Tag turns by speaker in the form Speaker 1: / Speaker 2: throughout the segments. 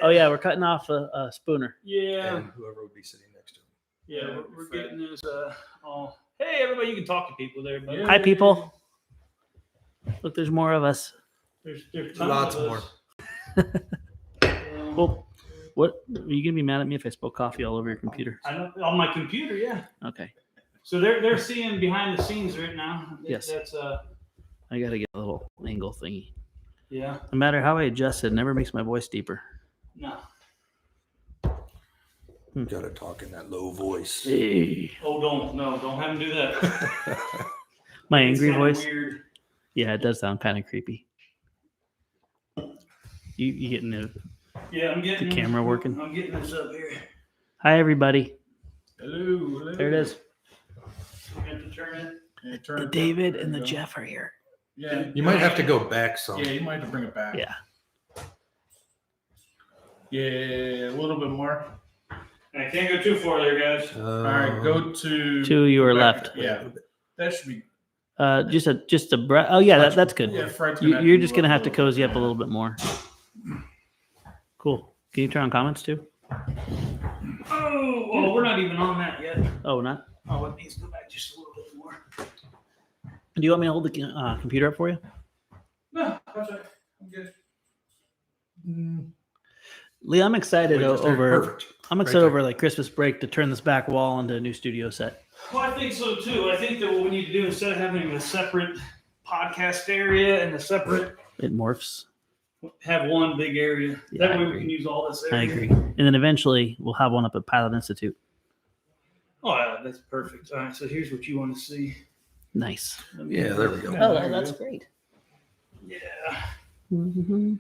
Speaker 1: Oh yeah, we're cutting off a spooner.
Speaker 2: Yeah.
Speaker 3: And whoever would be sitting next to him.
Speaker 2: Yeah, we're getting this all. Hey, everybody, you can talk to people there. But
Speaker 1: Hi, people. Look, there's more of us.
Speaker 2: There's
Speaker 3: Lots
Speaker 2: of
Speaker 3: more.
Speaker 2: us.
Speaker 1: Well, what are you gonna be mad at me if I spill coffee all over your computer?
Speaker 2: I know on my computer, yeah.
Speaker 1: Okay.
Speaker 2: So they're seeing behind the scenes right now.
Speaker 1: Yes.
Speaker 2: That's
Speaker 1: I gotta get a little angle thingy.
Speaker 2: yeah.
Speaker 1: No matter how I adjust it, it never makes my voice deeper.
Speaker 2: No.
Speaker 3: Gotta talk in that low voice.
Speaker 1: Hey.
Speaker 2: Oh, don't have them do that.
Speaker 1: My
Speaker 2: It's
Speaker 1: angry
Speaker 2: kinda
Speaker 1: voice.
Speaker 2: Weird.
Speaker 1: Yeah, it does sound kind of creepy. You getting the
Speaker 2: Yeah, I'm getting
Speaker 1: The camera working?
Speaker 2: I'm getting this up here.
Speaker 1: Hi, everybody.
Speaker 4: Hello.
Speaker 1: There it is.
Speaker 2: We have to turn it.
Speaker 4: Yeah, turn
Speaker 1: The
Speaker 4: it
Speaker 1: David
Speaker 4: there
Speaker 1: and
Speaker 4: you
Speaker 1: the
Speaker 4: go.
Speaker 1: Jeff are here.
Speaker 4: Yeah.
Speaker 3: You might have to go back some.
Speaker 4: Yeah, you might have to bring it back.
Speaker 1: Yeah.
Speaker 4: Yeah, a little bit more.
Speaker 2: I can't go too far there, guys.
Speaker 4: All right, go to
Speaker 1: To your
Speaker 4: back.
Speaker 1: left.
Speaker 4: Yeah, that should be.
Speaker 1: Just a breath. Oh yeah, that's good.
Speaker 4: Yeah, Fred's
Speaker 1: You,
Speaker 4: gonna
Speaker 1: you're just gonna have to
Speaker 4: move
Speaker 1: cozy up a little bit more. Cool. Can you turn on comments too?
Speaker 2: Oh, we're not even on that yet.
Speaker 1: Oh, not.
Speaker 2: Oh, it needs to go back just a little bit more.
Speaker 1: Do you want me to hold the computer up for you?
Speaker 2: No, that's right. I'm good.
Speaker 1: Lee, I'm excited
Speaker 3: Wait, just there.
Speaker 1: over.
Speaker 3: Perfect.
Speaker 1: I'm
Speaker 3: Right
Speaker 1: excited
Speaker 3: there.
Speaker 1: over like Christmas break to turn this back wall into a new studio set.
Speaker 2: Well, I think so too. I think that what we need to do instead of having a separate podcast area and a separate,
Speaker 1: It morphs.
Speaker 2: have one big area.
Speaker 1: Yeah,
Speaker 2: That
Speaker 1: I
Speaker 2: way we
Speaker 1: agree.
Speaker 2: can use all this
Speaker 1: I
Speaker 2: area.
Speaker 1: agree. And then eventually we'll have one up at Pilot Institute.
Speaker 2: Oh, yeah, that's perfect. All right, so here's what you want to see.
Speaker 1: Nice.
Speaker 3: Yeah, there we go.
Speaker 4: Yeah,
Speaker 1: Oh,
Speaker 4: there you
Speaker 1: that's
Speaker 4: go.
Speaker 1: great.
Speaker 2: Yeah.
Speaker 1: We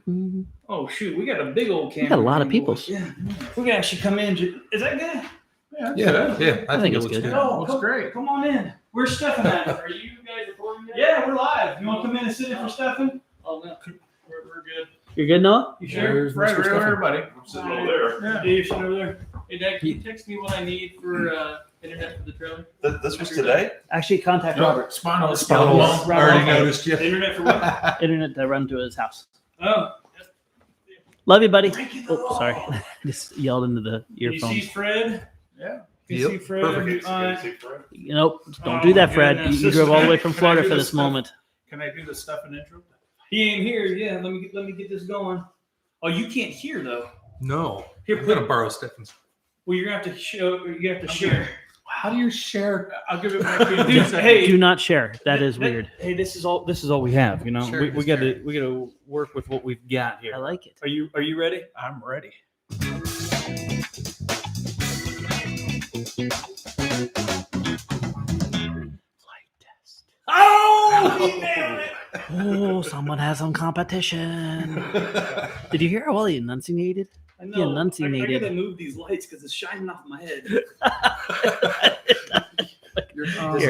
Speaker 2: Oh shoot, we got a big old camera.
Speaker 1: got a lot of
Speaker 2: here,
Speaker 1: people.
Speaker 2: boys. Yeah. We can actually come in. Is that good?
Speaker 3: Yeah. I think it
Speaker 1: it's
Speaker 3: looks
Speaker 1: good.
Speaker 3: good.
Speaker 2: Oh,
Speaker 4: Looks
Speaker 2: come,
Speaker 4: great.
Speaker 2: Come on in. Where's Stefan at? Are you guys recording yet? Yeah, we're live. You want to come in and sit in for Stefan? Oh no, we're good.
Speaker 1: You're good, Noah?
Speaker 2: You sure?
Speaker 3: There's
Speaker 4: Right,
Speaker 3: Mr.
Speaker 4: right,
Speaker 3: Stefan.
Speaker 4: everybody.
Speaker 2: Sitting over there.
Speaker 4: Yeah.
Speaker 2: Dave, sit over there.
Speaker 5: Hey, Dad, can you text me what I need for internet for the trailer?
Speaker 6: This was today?
Speaker 1: Actually, contact
Speaker 4: No,
Speaker 1: Robert.
Speaker 4: Spinal.
Speaker 3: Spinal.
Speaker 1: Robert.
Speaker 3: I already noticed you.
Speaker 2: Internet for what?
Speaker 1: Internet to run to his house.
Speaker 2: Oh,
Speaker 1: Love you, buddy.
Speaker 2: Thank you,
Speaker 1: Oh,
Speaker 2: though.
Speaker 1: sorry. I just yelled into the
Speaker 2: can you see
Speaker 1: earphones.
Speaker 2: Fred?
Speaker 4: Yeah.
Speaker 2: Can you
Speaker 3: Yep,
Speaker 2: see Fred?
Speaker 3: perfect.
Speaker 2: All right.
Speaker 1: Nope. Don't
Speaker 2: Oh,
Speaker 1: do that,
Speaker 2: my
Speaker 1: Fred.
Speaker 2: goodness.
Speaker 1: You drove all the way from
Speaker 4: Can I
Speaker 1: Florida
Speaker 4: do
Speaker 1: for
Speaker 4: this
Speaker 1: this
Speaker 4: stuff?
Speaker 1: moment.
Speaker 4: Can I do the stuff and intro?
Speaker 2: He ain't here. Yeah, let me get this going. Oh, you can't hear though.
Speaker 3: No.
Speaker 2: Here,
Speaker 3: I'm
Speaker 2: put.
Speaker 3: gonna borrow Stefan's.
Speaker 2: Well, you're gonna have to show. You have to share.
Speaker 4: How do you share? I'll give it back to you. in
Speaker 2: Dude,
Speaker 4: 2 seconds.
Speaker 2: hey.
Speaker 1: Do not share. That is weird.
Speaker 2: Hey, this is all we have. You know,
Speaker 3: Sure,
Speaker 2: we got to work with what we've got
Speaker 1: I
Speaker 2: here.
Speaker 1: like it.
Speaker 2: Are you ready?
Speaker 4: I'm ready.
Speaker 2: Oh, he nailed it.
Speaker 1: Oh, someone has some competition. Did you hear how well he enunciated?
Speaker 2: I know.
Speaker 1: enunciated.
Speaker 2: I gotta move these lights because it's shining off my head.
Speaker 1: Here,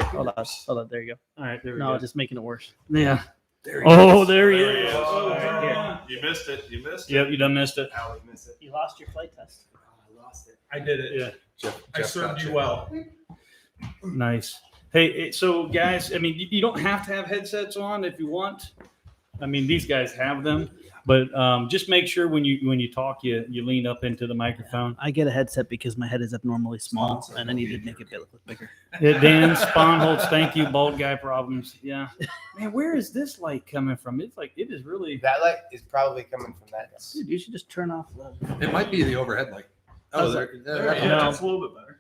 Speaker 1: hold on. There you go.
Speaker 2: All right, there we
Speaker 1: No,
Speaker 2: go.
Speaker 1: just making it worse. Yeah.
Speaker 3: There he
Speaker 1: Oh,
Speaker 3: is.
Speaker 1: there he
Speaker 6: There he
Speaker 1: is.
Speaker 6: is.
Speaker 2: Oh,
Speaker 1: Here.
Speaker 6: You missed it. You missed it.
Speaker 2: Yep, you done missed it.
Speaker 6: How we missed it.
Speaker 1: You lost your flight test.
Speaker 6: I lost it.
Speaker 4: I did it.
Speaker 2: Yeah,
Speaker 3: Jeff
Speaker 4: I served
Speaker 3: got
Speaker 4: you well.
Speaker 2: nice. Hey, so guys, I mean, you don't have to have headsets on if you want. I mean, these guys have them, but just make sure when you talk, you lean up into the microphone.
Speaker 1: I get a headset because my head is abnormally small, and I need to make it look bigger.
Speaker 2: Yeah, Dan Sponholz, thank you. Bald guy problems. Yeah, man, where is this light coming from? It's like it is really.
Speaker 5: That light is probably coming from that.
Speaker 1: Dude, you should just turn off the.
Speaker 3: It might be the overhead light. Oh,
Speaker 1: How's
Speaker 3: there.
Speaker 4: Yeah,
Speaker 1: No.
Speaker 4: it's a little bit better.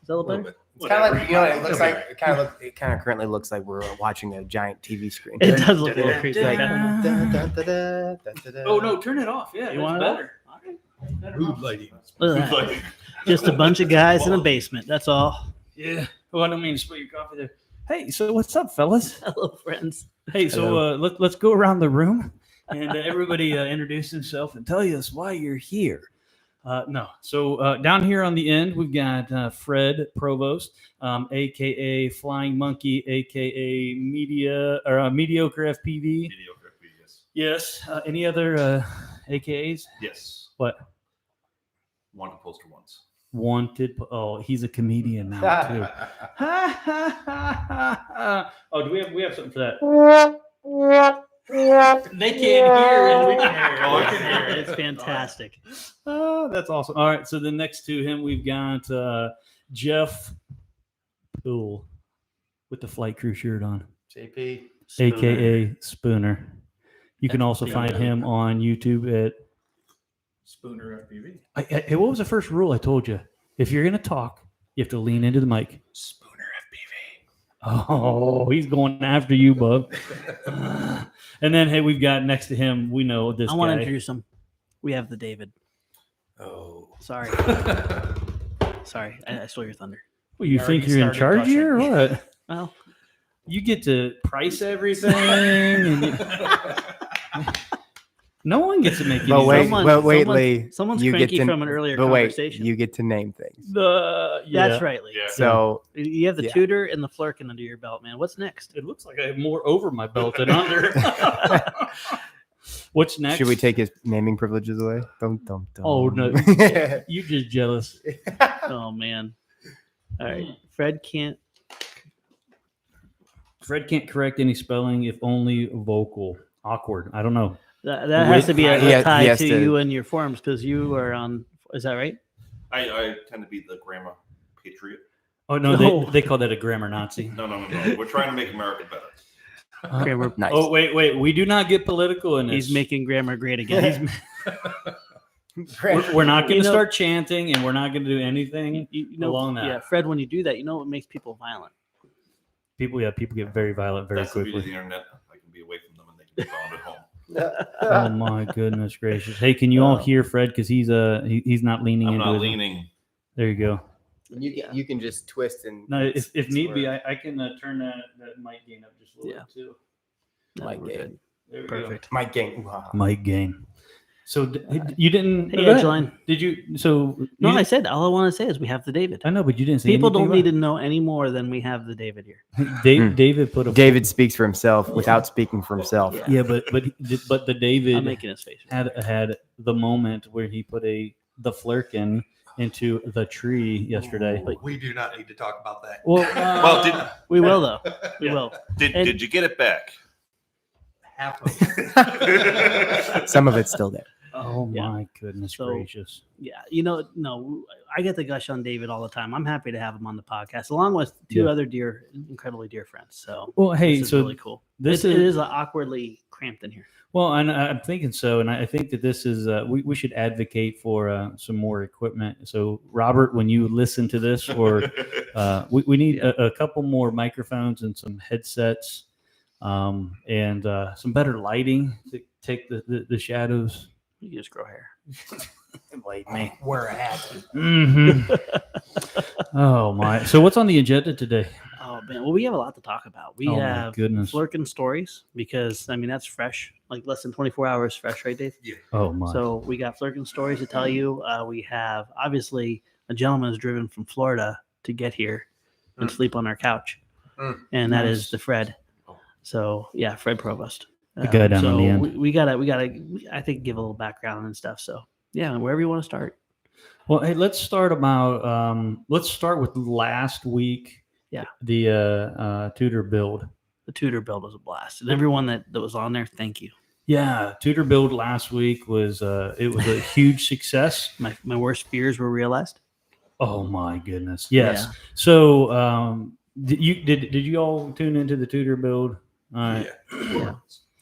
Speaker 1: Is that a little
Speaker 3: A little
Speaker 1: better?
Speaker 3: bit.
Speaker 5: It's kind of like, you know, it looks
Speaker 3: Okay.
Speaker 5: like it kind of currently looks like we're watching a giant TV screen.
Speaker 1: It does look a little creepy.
Speaker 5: Like,
Speaker 1: Okay.
Speaker 2: Oh no, turn it off. Yeah,
Speaker 1: You
Speaker 2: that's
Speaker 1: want it
Speaker 2: better. Better
Speaker 3: Mood
Speaker 2: off.
Speaker 3: lighting.
Speaker 1: Look at that. Just a bunch of guys in a basement. That's all.
Speaker 2: Yeah. Oh, I don't mean to spill your coffee there. Hey, so what's up, fellas?
Speaker 1: Hello, friends.
Speaker 2: Hey, so let's go around the room and everybody introduce himself and tell us why you're here. No, so down here on the end we've got Fred Provost, aka Flying Monkey, aka Mediocre FPV.
Speaker 6: Mediocre, yes.
Speaker 2: Yes. Any other AKAs?
Speaker 6: Yes.
Speaker 2: What?
Speaker 6: Wanted poster once.
Speaker 2: Wanted. Oh, he's a comedian now too. Oh, do we have something for that? They can't hear and we can hear.
Speaker 6: Oh, I can hear it.
Speaker 1: It's fantastic.
Speaker 2: Oh, that's awesome. All right, so the next to him, we've got Jeff Poole with the flight crew shirt on,
Speaker 7: JP.
Speaker 2: aka Spooner. You can also find him on YouTube at.
Speaker 4: Spooner FPV.
Speaker 2: Hey, what was the first rule I told you? If you're gonna talk, you have to lean into the mic.
Speaker 4: Spooner
Speaker 2: Oh, he's going after you, bub. And then, hey, we've got next to him. We know this
Speaker 1: I want to
Speaker 2: guy.
Speaker 1: introduce him. We have the David.
Speaker 3: Oh.
Speaker 1: Sorry. Sorry. I stole your thunder.
Speaker 2: Well, you
Speaker 4: already
Speaker 2: think you're in
Speaker 4: started
Speaker 2: charge here, or
Speaker 4: gushing.
Speaker 2: what?
Speaker 1: Well,
Speaker 2: You get to price everything. And no one gets to make any.
Speaker 7: But wait,
Speaker 1: Someone-
Speaker 7: but wait,
Speaker 1: someone-
Speaker 7: Lee.
Speaker 1: someone's
Speaker 7: you
Speaker 1: cranky
Speaker 7: get to,
Speaker 1: from an earlier
Speaker 7: but wait,
Speaker 1: conversation.
Speaker 7: you get to name things.
Speaker 1: That's right, Lee.
Speaker 6: Yeah.
Speaker 7: So
Speaker 1: You have the
Speaker 7: Yeah.
Speaker 1: tutor and the Flurkin under your belt, man. What's next?
Speaker 2: It looks like I have more over my belt than under. What's next?
Speaker 7: should we take his naming privileges away? Dum, dum, dum.
Speaker 2: Oh, no. You just jealous.
Speaker 1: Oh man. All right. Fred can't.
Speaker 2: Fred can't correct any spelling if only vocal. Awkward. I don't know.
Speaker 1: That has to be a
Speaker 7: He
Speaker 1: tie
Speaker 7: has
Speaker 1: to
Speaker 7: to-
Speaker 1: you and your forums because you are on. Is that right?
Speaker 6: I tend to be the grammar patriot.
Speaker 2: Oh no,
Speaker 1: No.
Speaker 2: they call that a grammar Nazi.
Speaker 6: No. We're trying to make America better.
Speaker 1: Grammar.
Speaker 7: Nice.
Speaker 2: Oh wait, we do not get political in this.
Speaker 1: He's making grammar great again.
Speaker 2: We're not going
Speaker 1: You
Speaker 2: to
Speaker 1: know-
Speaker 2: start chanting, and we're not going to do anything
Speaker 1: You know,
Speaker 2: along that.
Speaker 1: yeah, Fred. When you do that, you know what makes people violent.
Speaker 2: People get very violent very
Speaker 6: That's the beauty of
Speaker 2: quickly.
Speaker 6: the internet. I can be away from them and they can be found at home.
Speaker 2: Oh my goodness gracious! Hey, can you all hear Fred? Because he's not leaning
Speaker 6: I'm
Speaker 2: into
Speaker 6: not
Speaker 2: his-
Speaker 6: leaning.
Speaker 2: There you go.
Speaker 7: You can just twist and
Speaker 2: No, if need be,
Speaker 7: swerve.
Speaker 2: I can turn that mic gain up just a little
Speaker 1: Yeah.
Speaker 2: bit too.
Speaker 1: No,
Speaker 7: Like
Speaker 1: we're
Speaker 7: it.
Speaker 1: good.
Speaker 2: There we
Speaker 1: Perfect.
Speaker 7: Mike Gang. Wow.
Speaker 2: go. Mic gain. So you didn't?
Speaker 1: Hey,
Speaker 2: go ahead.
Speaker 1: Edgeline.
Speaker 2: Did you? So
Speaker 1: No,
Speaker 2: you
Speaker 1: I said all I want to say is we have the David.
Speaker 2: I know, but you didn't say
Speaker 1: People
Speaker 2: anything
Speaker 1: don't need to
Speaker 2: about
Speaker 1: know any more than we have the David here.
Speaker 2: it. David put a
Speaker 7: David speaks for himself without speaking for himself.
Speaker 1: Yeah.
Speaker 2: Yeah, but the
Speaker 1: I'm
Speaker 2: David
Speaker 1: making his face.
Speaker 2: had the moment where he put the Flurkin into the tree yesterday.
Speaker 3: We do not need to talk about that.
Speaker 2: Well,
Speaker 6: Well,
Speaker 1: We will though. We
Speaker 2: Yeah.
Speaker 1: will.
Speaker 6: did
Speaker 1: And-
Speaker 6: you get it back?
Speaker 3: Half of it.
Speaker 7: Some of it's still there.
Speaker 2: oh
Speaker 1: Yeah.
Speaker 2: my goodness
Speaker 1: So-
Speaker 2: gracious!
Speaker 1: Yeah, no, I get the gush on David all the time. I'm happy to have him on the podcast, along with two
Speaker 2: Yeah.
Speaker 1: other incredibly dear friends. So
Speaker 2: Well, hey,
Speaker 1: this is
Speaker 2: so
Speaker 1: really cool.
Speaker 2: this
Speaker 1: it
Speaker 2: is-
Speaker 1: is awkwardly cramped in here.
Speaker 2: well, and I'm thinking so, and I think that this is we should advocate for some more equipment. So, Robert, when you listen to this, or we need a couple more microphones and some headsets, and some better lighting to take the shadows.
Speaker 1: You just grow hair.
Speaker 2: Like me.
Speaker 3: Wear a hat.
Speaker 2: Mm-hmm. Oh my! So what's on the agenda today?
Speaker 1: Oh man, well we have a lot to talk about. We
Speaker 2: Oh, my
Speaker 1: have
Speaker 2: goodness.
Speaker 1: Flurkin stories because I mean that's fresh, like less than 24 hours fresh, right, Dave?
Speaker 2: Oh my!
Speaker 1: So we got Flurkin stories to tell you. We have obviously a gentleman is driven from Florida to get here and sleep on our couch, and that is
Speaker 2: Nice.
Speaker 1: the Fred. So yeah, Fred Provost.
Speaker 2: The guy down
Speaker 1: so
Speaker 2: on the end.
Speaker 1: we gotta I think give a little background and stuff. So yeah, wherever you want to start.
Speaker 2: Well, hey, let's start with last week.
Speaker 1: Yeah.
Speaker 2: The Tudor build.
Speaker 1: The Tudor build was a blast, and everyone that was on there, thank you.
Speaker 2: Yeah, Tudor build last week was it was a huge success.
Speaker 1: My worst fears were realized.
Speaker 2: Oh my goodness! Yes.
Speaker 1: Yeah.
Speaker 2: So did you all tune into the Tudor build? All right.
Speaker 1: Yeah.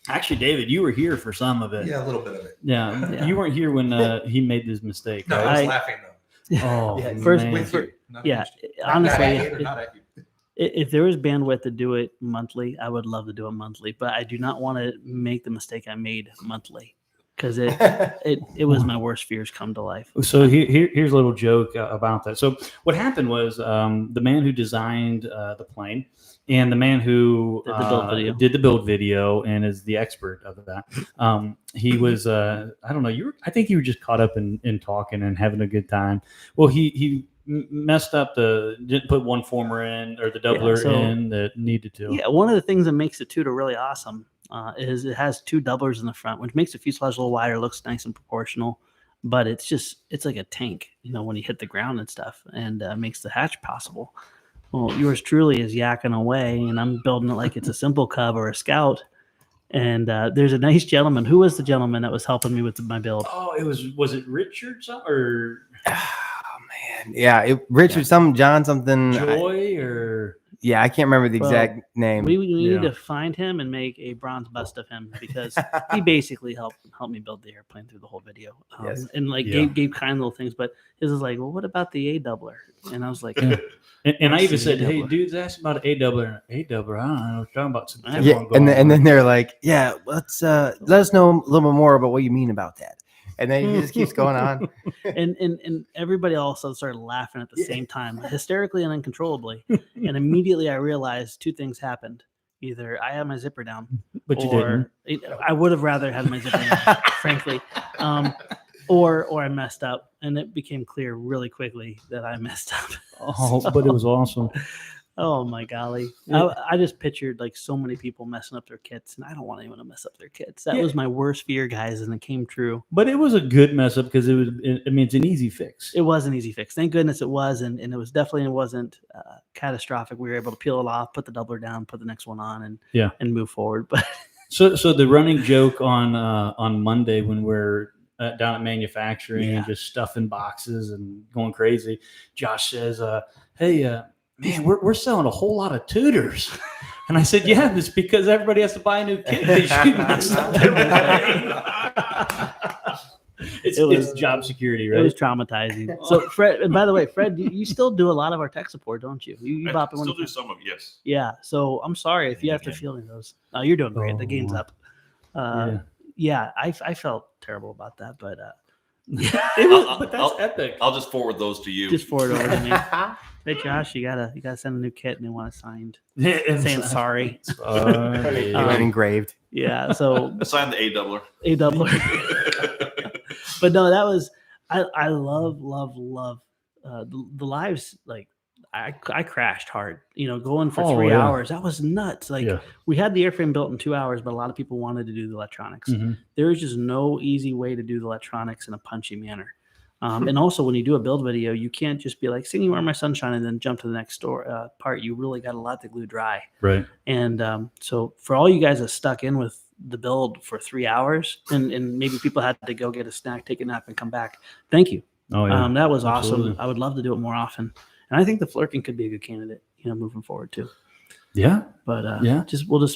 Speaker 2: Actually, David, you were here for some of it.
Speaker 3: Yeah, a little bit of it.
Speaker 2: Yeah.
Speaker 1: Yeah.
Speaker 2: You weren't here when he made this mistake.
Speaker 3: No,
Speaker 2: right?
Speaker 3: I was
Speaker 1: I-
Speaker 3: laughing though.
Speaker 2: Oh,
Speaker 7: Yeah,
Speaker 1: first-
Speaker 2: man.
Speaker 3: With you. Not
Speaker 1: Yeah,
Speaker 3: against you.
Speaker 1: honestly,
Speaker 3: Not at you, not at you.
Speaker 1: if there was bandwidth to do it monthly, I would love to do it monthly. But I do not want to make the mistake I made monthly because it was my worst fears come to life.
Speaker 2: So here's a little joke about that. So what happened was the man who designed the plane and the man who
Speaker 1: Did the build video.
Speaker 2: did the build video and is the expert of that. He was I don't know. I think you were just caught up in talking and having a good time. Well, he messed up didn't put one former in or the doubler
Speaker 1: so-
Speaker 2: in that needed to.
Speaker 1: Yeah, one of the things that makes the Tudor really awesome is it has two doublers in the front, which makes the fuselage a little wider, looks nice and proportional. But it's like a tank, when you hit the ground and stuff, and makes the hatch possible. Well, yours truly is yakking away, and I'm building it like it's a simple cub or a scout, And there's a nice gentleman. Who was the gentleman that was helping me with my build?
Speaker 2: Oh, was it Richard or
Speaker 7: Oh man, yeah, Richard, some John something.
Speaker 2: Joy or
Speaker 7: Yeah, I can't remember the
Speaker 1: Well,
Speaker 7: exact name.
Speaker 1: We need
Speaker 2: Yeah.
Speaker 1: to find him and make a bronze bust of him because he basically helped me build the airplane through the whole video.
Speaker 7: Yes.
Speaker 1: And like
Speaker 2: Yeah.
Speaker 1: gave kind little things, but his is like, well, what about the A doubler? And I was like,
Speaker 2: Yeah. And I
Speaker 1: What's
Speaker 2: even
Speaker 1: the
Speaker 2: said, "Hey,
Speaker 1: A-doubler?
Speaker 2: dudes, ask about an A-doubler. A-doubler, I don't know what you're talking about." So
Speaker 1: Yeah,
Speaker 2: everyone
Speaker 7: Yeah, and
Speaker 2: going,
Speaker 7: then they're like, yeah, let's let us know a little bit more about what you mean about that. And then he just keeps going on.
Speaker 1: and everybody also started laughing at the same time, hysterically and uncontrollably. And immediately I realized two things happened. Either I had my zipper down,
Speaker 2: but you didn't.
Speaker 1: I would have rather had my zipper down, frankly. Or I messed up, and it became clear really quickly that I messed up.
Speaker 2: Oh, but it was awesome.
Speaker 1: Oh my golly!
Speaker 2: Yeah.
Speaker 1: I just pictured like so many people messing up their kits, and I don't want anyone to mess up their kits. That
Speaker 2: Yeah.
Speaker 1: was my worst fear, guys, and it came true.
Speaker 2: But it was a good mess up because it's an easy fix.
Speaker 1: It was an easy fix. Thank goodness it was, and it was definitely it wasn't catastrophic. We were able to peel it off, put the doubler down, put the next one on, and move forward. But
Speaker 2: So the running joke on Monday when we're down at manufacturing
Speaker 1: Yeah.
Speaker 2: and just stuffing boxes and going crazy, Josh says, "Hey, man, we're selling a whole lot of tutors." And I said, "Yeah, it's because everybody has to buy a new kit because you messed up everything." It's job security,
Speaker 1: it
Speaker 2: right?
Speaker 1: was traumatizing. So Fred, and by the way, Fred, you still do a lot of our tech support, don't you? You
Speaker 6: I
Speaker 1: bop it when
Speaker 6: still
Speaker 1: you
Speaker 6: do some of it, yes.
Speaker 1: Yeah. So I'm sorry if you have to feel any of those. You're doing great. The
Speaker 2: Oh,
Speaker 1: game's
Speaker 2: wow.
Speaker 1: up.
Speaker 2: Yeah.
Speaker 1: Yeah, I felt terrible about that, but
Speaker 2: It was, but that's epic.
Speaker 6: I'll just forward those to you.
Speaker 1: just forward over to me. Hey Josh, you gotta send a new kit and they want it signed. Saying sorry.
Speaker 2: Sorry.
Speaker 7: Engraved.
Speaker 1: Yeah. So
Speaker 6: Assign the A doubler.
Speaker 1: a doubler. But no, that was I love the lives. Like I crashed hard. Going for 3
Speaker 2: yeah.
Speaker 1: hours. That was nuts. Like
Speaker 2: Yeah.
Speaker 1: we had the airframe built in 2 hours, but a lot of people wanted to do the electronics.
Speaker 2: Mhm.
Speaker 1: There is just no easy way to do the electronics in a punchy manner. And also, when you do a build video, you can't just be like, "Sing You Are My Sunshine," and then jump to the next part. You really got to let the glue dry.
Speaker 2: Right.
Speaker 1: And so, for all you guys that stuck in with the build for 3 hours, and maybe people had to go get a snack, take a nap, and come back, thank you.
Speaker 2: Oh yeah.
Speaker 1: That was
Speaker 2: Absolutely.
Speaker 1: awesome. I would love to do it more often. And I think the Flurkin could be a good candidate, moving forward too.
Speaker 2: Yeah.
Speaker 1: But
Speaker 2: Yeah.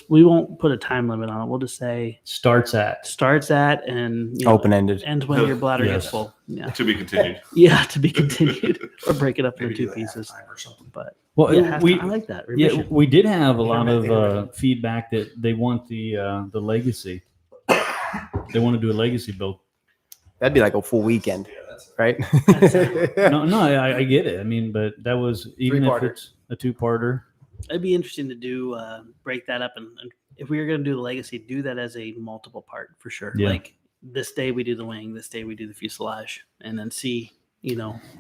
Speaker 1: we won't put a time limit on it. We'll just say
Speaker 2: Starts at.
Speaker 1: starts at and
Speaker 7: Open ended.
Speaker 1: ends when your bladder
Speaker 2: Yes.
Speaker 1: gets full. Yeah.
Speaker 6: To be continued.
Speaker 1: Yeah, to be continued, or break it up into
Speaker 3: Maybe do
Speaker 1: two
Speaker 3: a
Speaker 1: pieces.
Speaker 3: halftime or something.
Speaker 1: But
Speaker 2: Well,
Speaker 1: yeah,
Speaker 2: we
Speaker 1: I like that.
Speaker 2: yeah
Speaker 1: Revision.
Speaker 2: we did have a lot
Speaker 3: Intermittent.
Speaker 2: of feedback that they want the legacy. They want to do a legacy build.
Speaker 7: That'd be like a full weekend,
Speaker 3: Yeah, that's
Speaker 7: right?
Speaker 2: No, I get it. I mean, but that was even if
Speaker 7: Three-parter.
Speaker 2: it's a two-parter.
Speaker 1: It'd be interesting to do break that up, and if we were going to do the legacy, do that as a multiple part for sure.
Speaker 2: Yeah.
Speaker 1: Like this day we do the wing, this day we do the fuselage, and then see.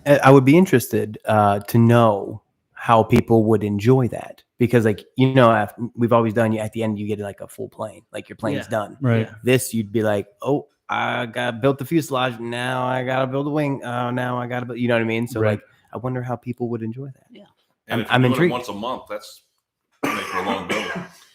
Speaker 7: I would be interested to know how people would enjoy that because, like, we've always done. At the end, you get like a full plane, like your plane's
Speaker 1: Yeah.
Speaker 7: done.
Speaker 2: Right.
Speaker 1: Yeah.
Speaker 7: This, you'd be like, oh, I got built the fuselage. Now I gotta build a wing. Oh, now I gotta build. You know what I mean? So,
Speaker 2: Right.
Speaker 7: like, I wonder how people would enjoy that.
Speaker 6: And if
Speaker 7: I'm
Speaker 6: you're doing
Speaker 7: intrigued.
Speaker 6: it once a month, that's make for a long build.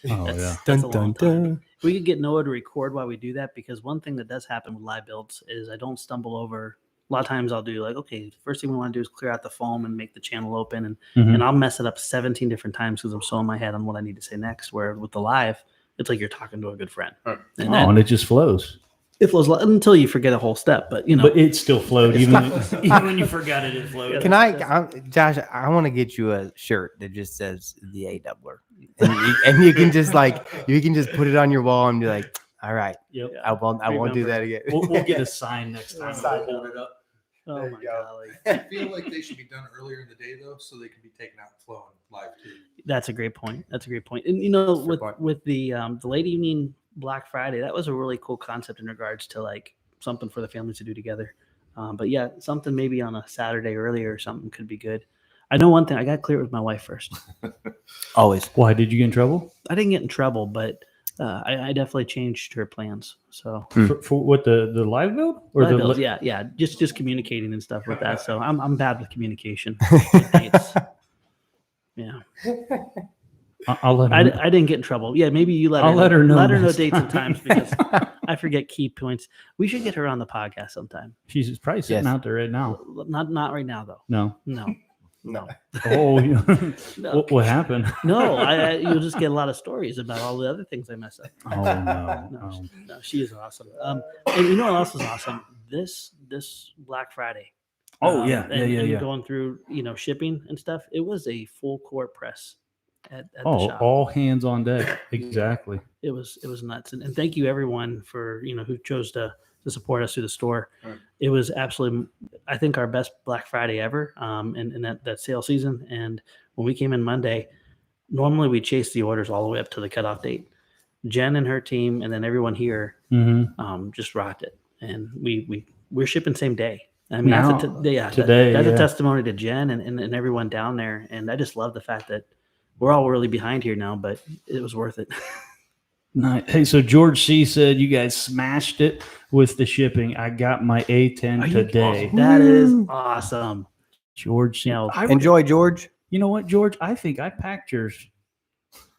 Speaker 2: Oh
Speaker 1: That's-
Speaker 2: yeah.
Speaker 1: that's a long time. We could get Noah to record while we do that because one thing that does happen with live builds is I don't stumble over. A lot of times I'll do like, okay, first thing we want to do is clear out the foam and make the channel open,
Speaker 2: Mhm.
Speaker 1: and I'll mess it up 17 different times because I'm so in my head on what I need to say next. Where with the live, it's like you're talking to a good friend,
Speaker 6: Right.
Speaker 1: and
Speaker 2: Oh,
Speaker 1: then
Speaker 2: and it just flows.
Speaker 1: it flows until you forget a whole step. But
Speaker 2: But it still flowed even when you forgot it. It flowed.
Speaker 7: Can Josh? I want to get you a shirt that just says the A doubler, and you can just put it on your wall and be like, all right,
Speaker 2: Yep.
Speaker 7: I won't do
Speaker 1: Remember.
Speaker 7: that again.
Speaker 2: We'll get a sign next time.
Speaker 7: Sign.
Speaker 2: We'll hold it up.
Speaker 1: oh
Speaker 7: There
Speaker 1: my
Speaker 7: you go.
Speaker 1: golly.
Speaker 3: I feel like they should be done earlier in the day though, so they can be taken out and flown live too.
Speaker 1: That's a great point. And
Speaker 7: Fair point.
Speaker 1: with the late evening Black Friday, that was a really cool concept in regards to like something for the families to do together. But yeah, something maybe on a Saturday earlier or something could be good. I know one thing. I got clear with my wife first.
Speaker 7: Always.
Speaker 2: Why did you get in trouble?
Speaker 1: I didn't get in trouble, but I definitely changed her plans. So
Speaker 2: For what the live build or
Speaker 1: live
Speaker 2: the
Speaker 1: builds, yeah, just communicating and stuff with that. So I'm bad with communication. With dates. Yeah.
Speaker 2: I'll let her.
Speaker 1: I didn't get in trouble. Yeah, maybe you let
Speaker 2: I'll
Speaker 1: her.
Speaker 2: let her know
Speaker 1: Let her know
Speaker 2: next
Speaker 1: dates and
Speaker 2: time.
Speaker 1: times because I forget key points. We should get her on the podcast sometime.
Speaker 2: She's probably sitting
Speaker 7: Yes.
Speaker 2: out there right now.
Speaker 1: Not right now though.
Speaker 2: No.
Speaker 1: No.
Speaker 2: Oh,
Speaker 1: No.
Speaker 2: what happened?
Speaker 1: No, you'll just get a lot of stories about all the other things I mess up.
Speaker 2: Oh no.
Speaker 1: No, no, she is awesome. And you know what else is awesome? This Black Friday.
Speaker 2: Oh yeah,
Speaker 1: and going through shipping and stuff. It was a full court press at the
Speaker 2: Oh,
Speaker 1: shop.
Speaker 2: all hands on deck. Exactly.
Speaker 1: It was nuts, and thank you everyone for who chose to support us through the store.
Speaker 3: Right.
Speaker 1: It was absolutely, I think, our best Black Friday ever. In that sale season, and when we came in Monday, normally we chase the orders all the way up to the cutoff date. Jen and her team, and then everyone here, just rocked it, and we're shipping same day. I mean,
Speaker 2: Now, today,
Speaker 1: that's a testimony to Jen and everyone down there, and I just love the fact that we're all really behind here now, but it was worth it.
Speaker 2: Nice. Hey, so George C said you guys smashed it with the shipping. I got my A10 today.
Speaker 1: That is awesome.
Speaker 2: George C.
Speaker 7: Enjoy, George.
Speaker 2: You know what, George? I think I packed yours.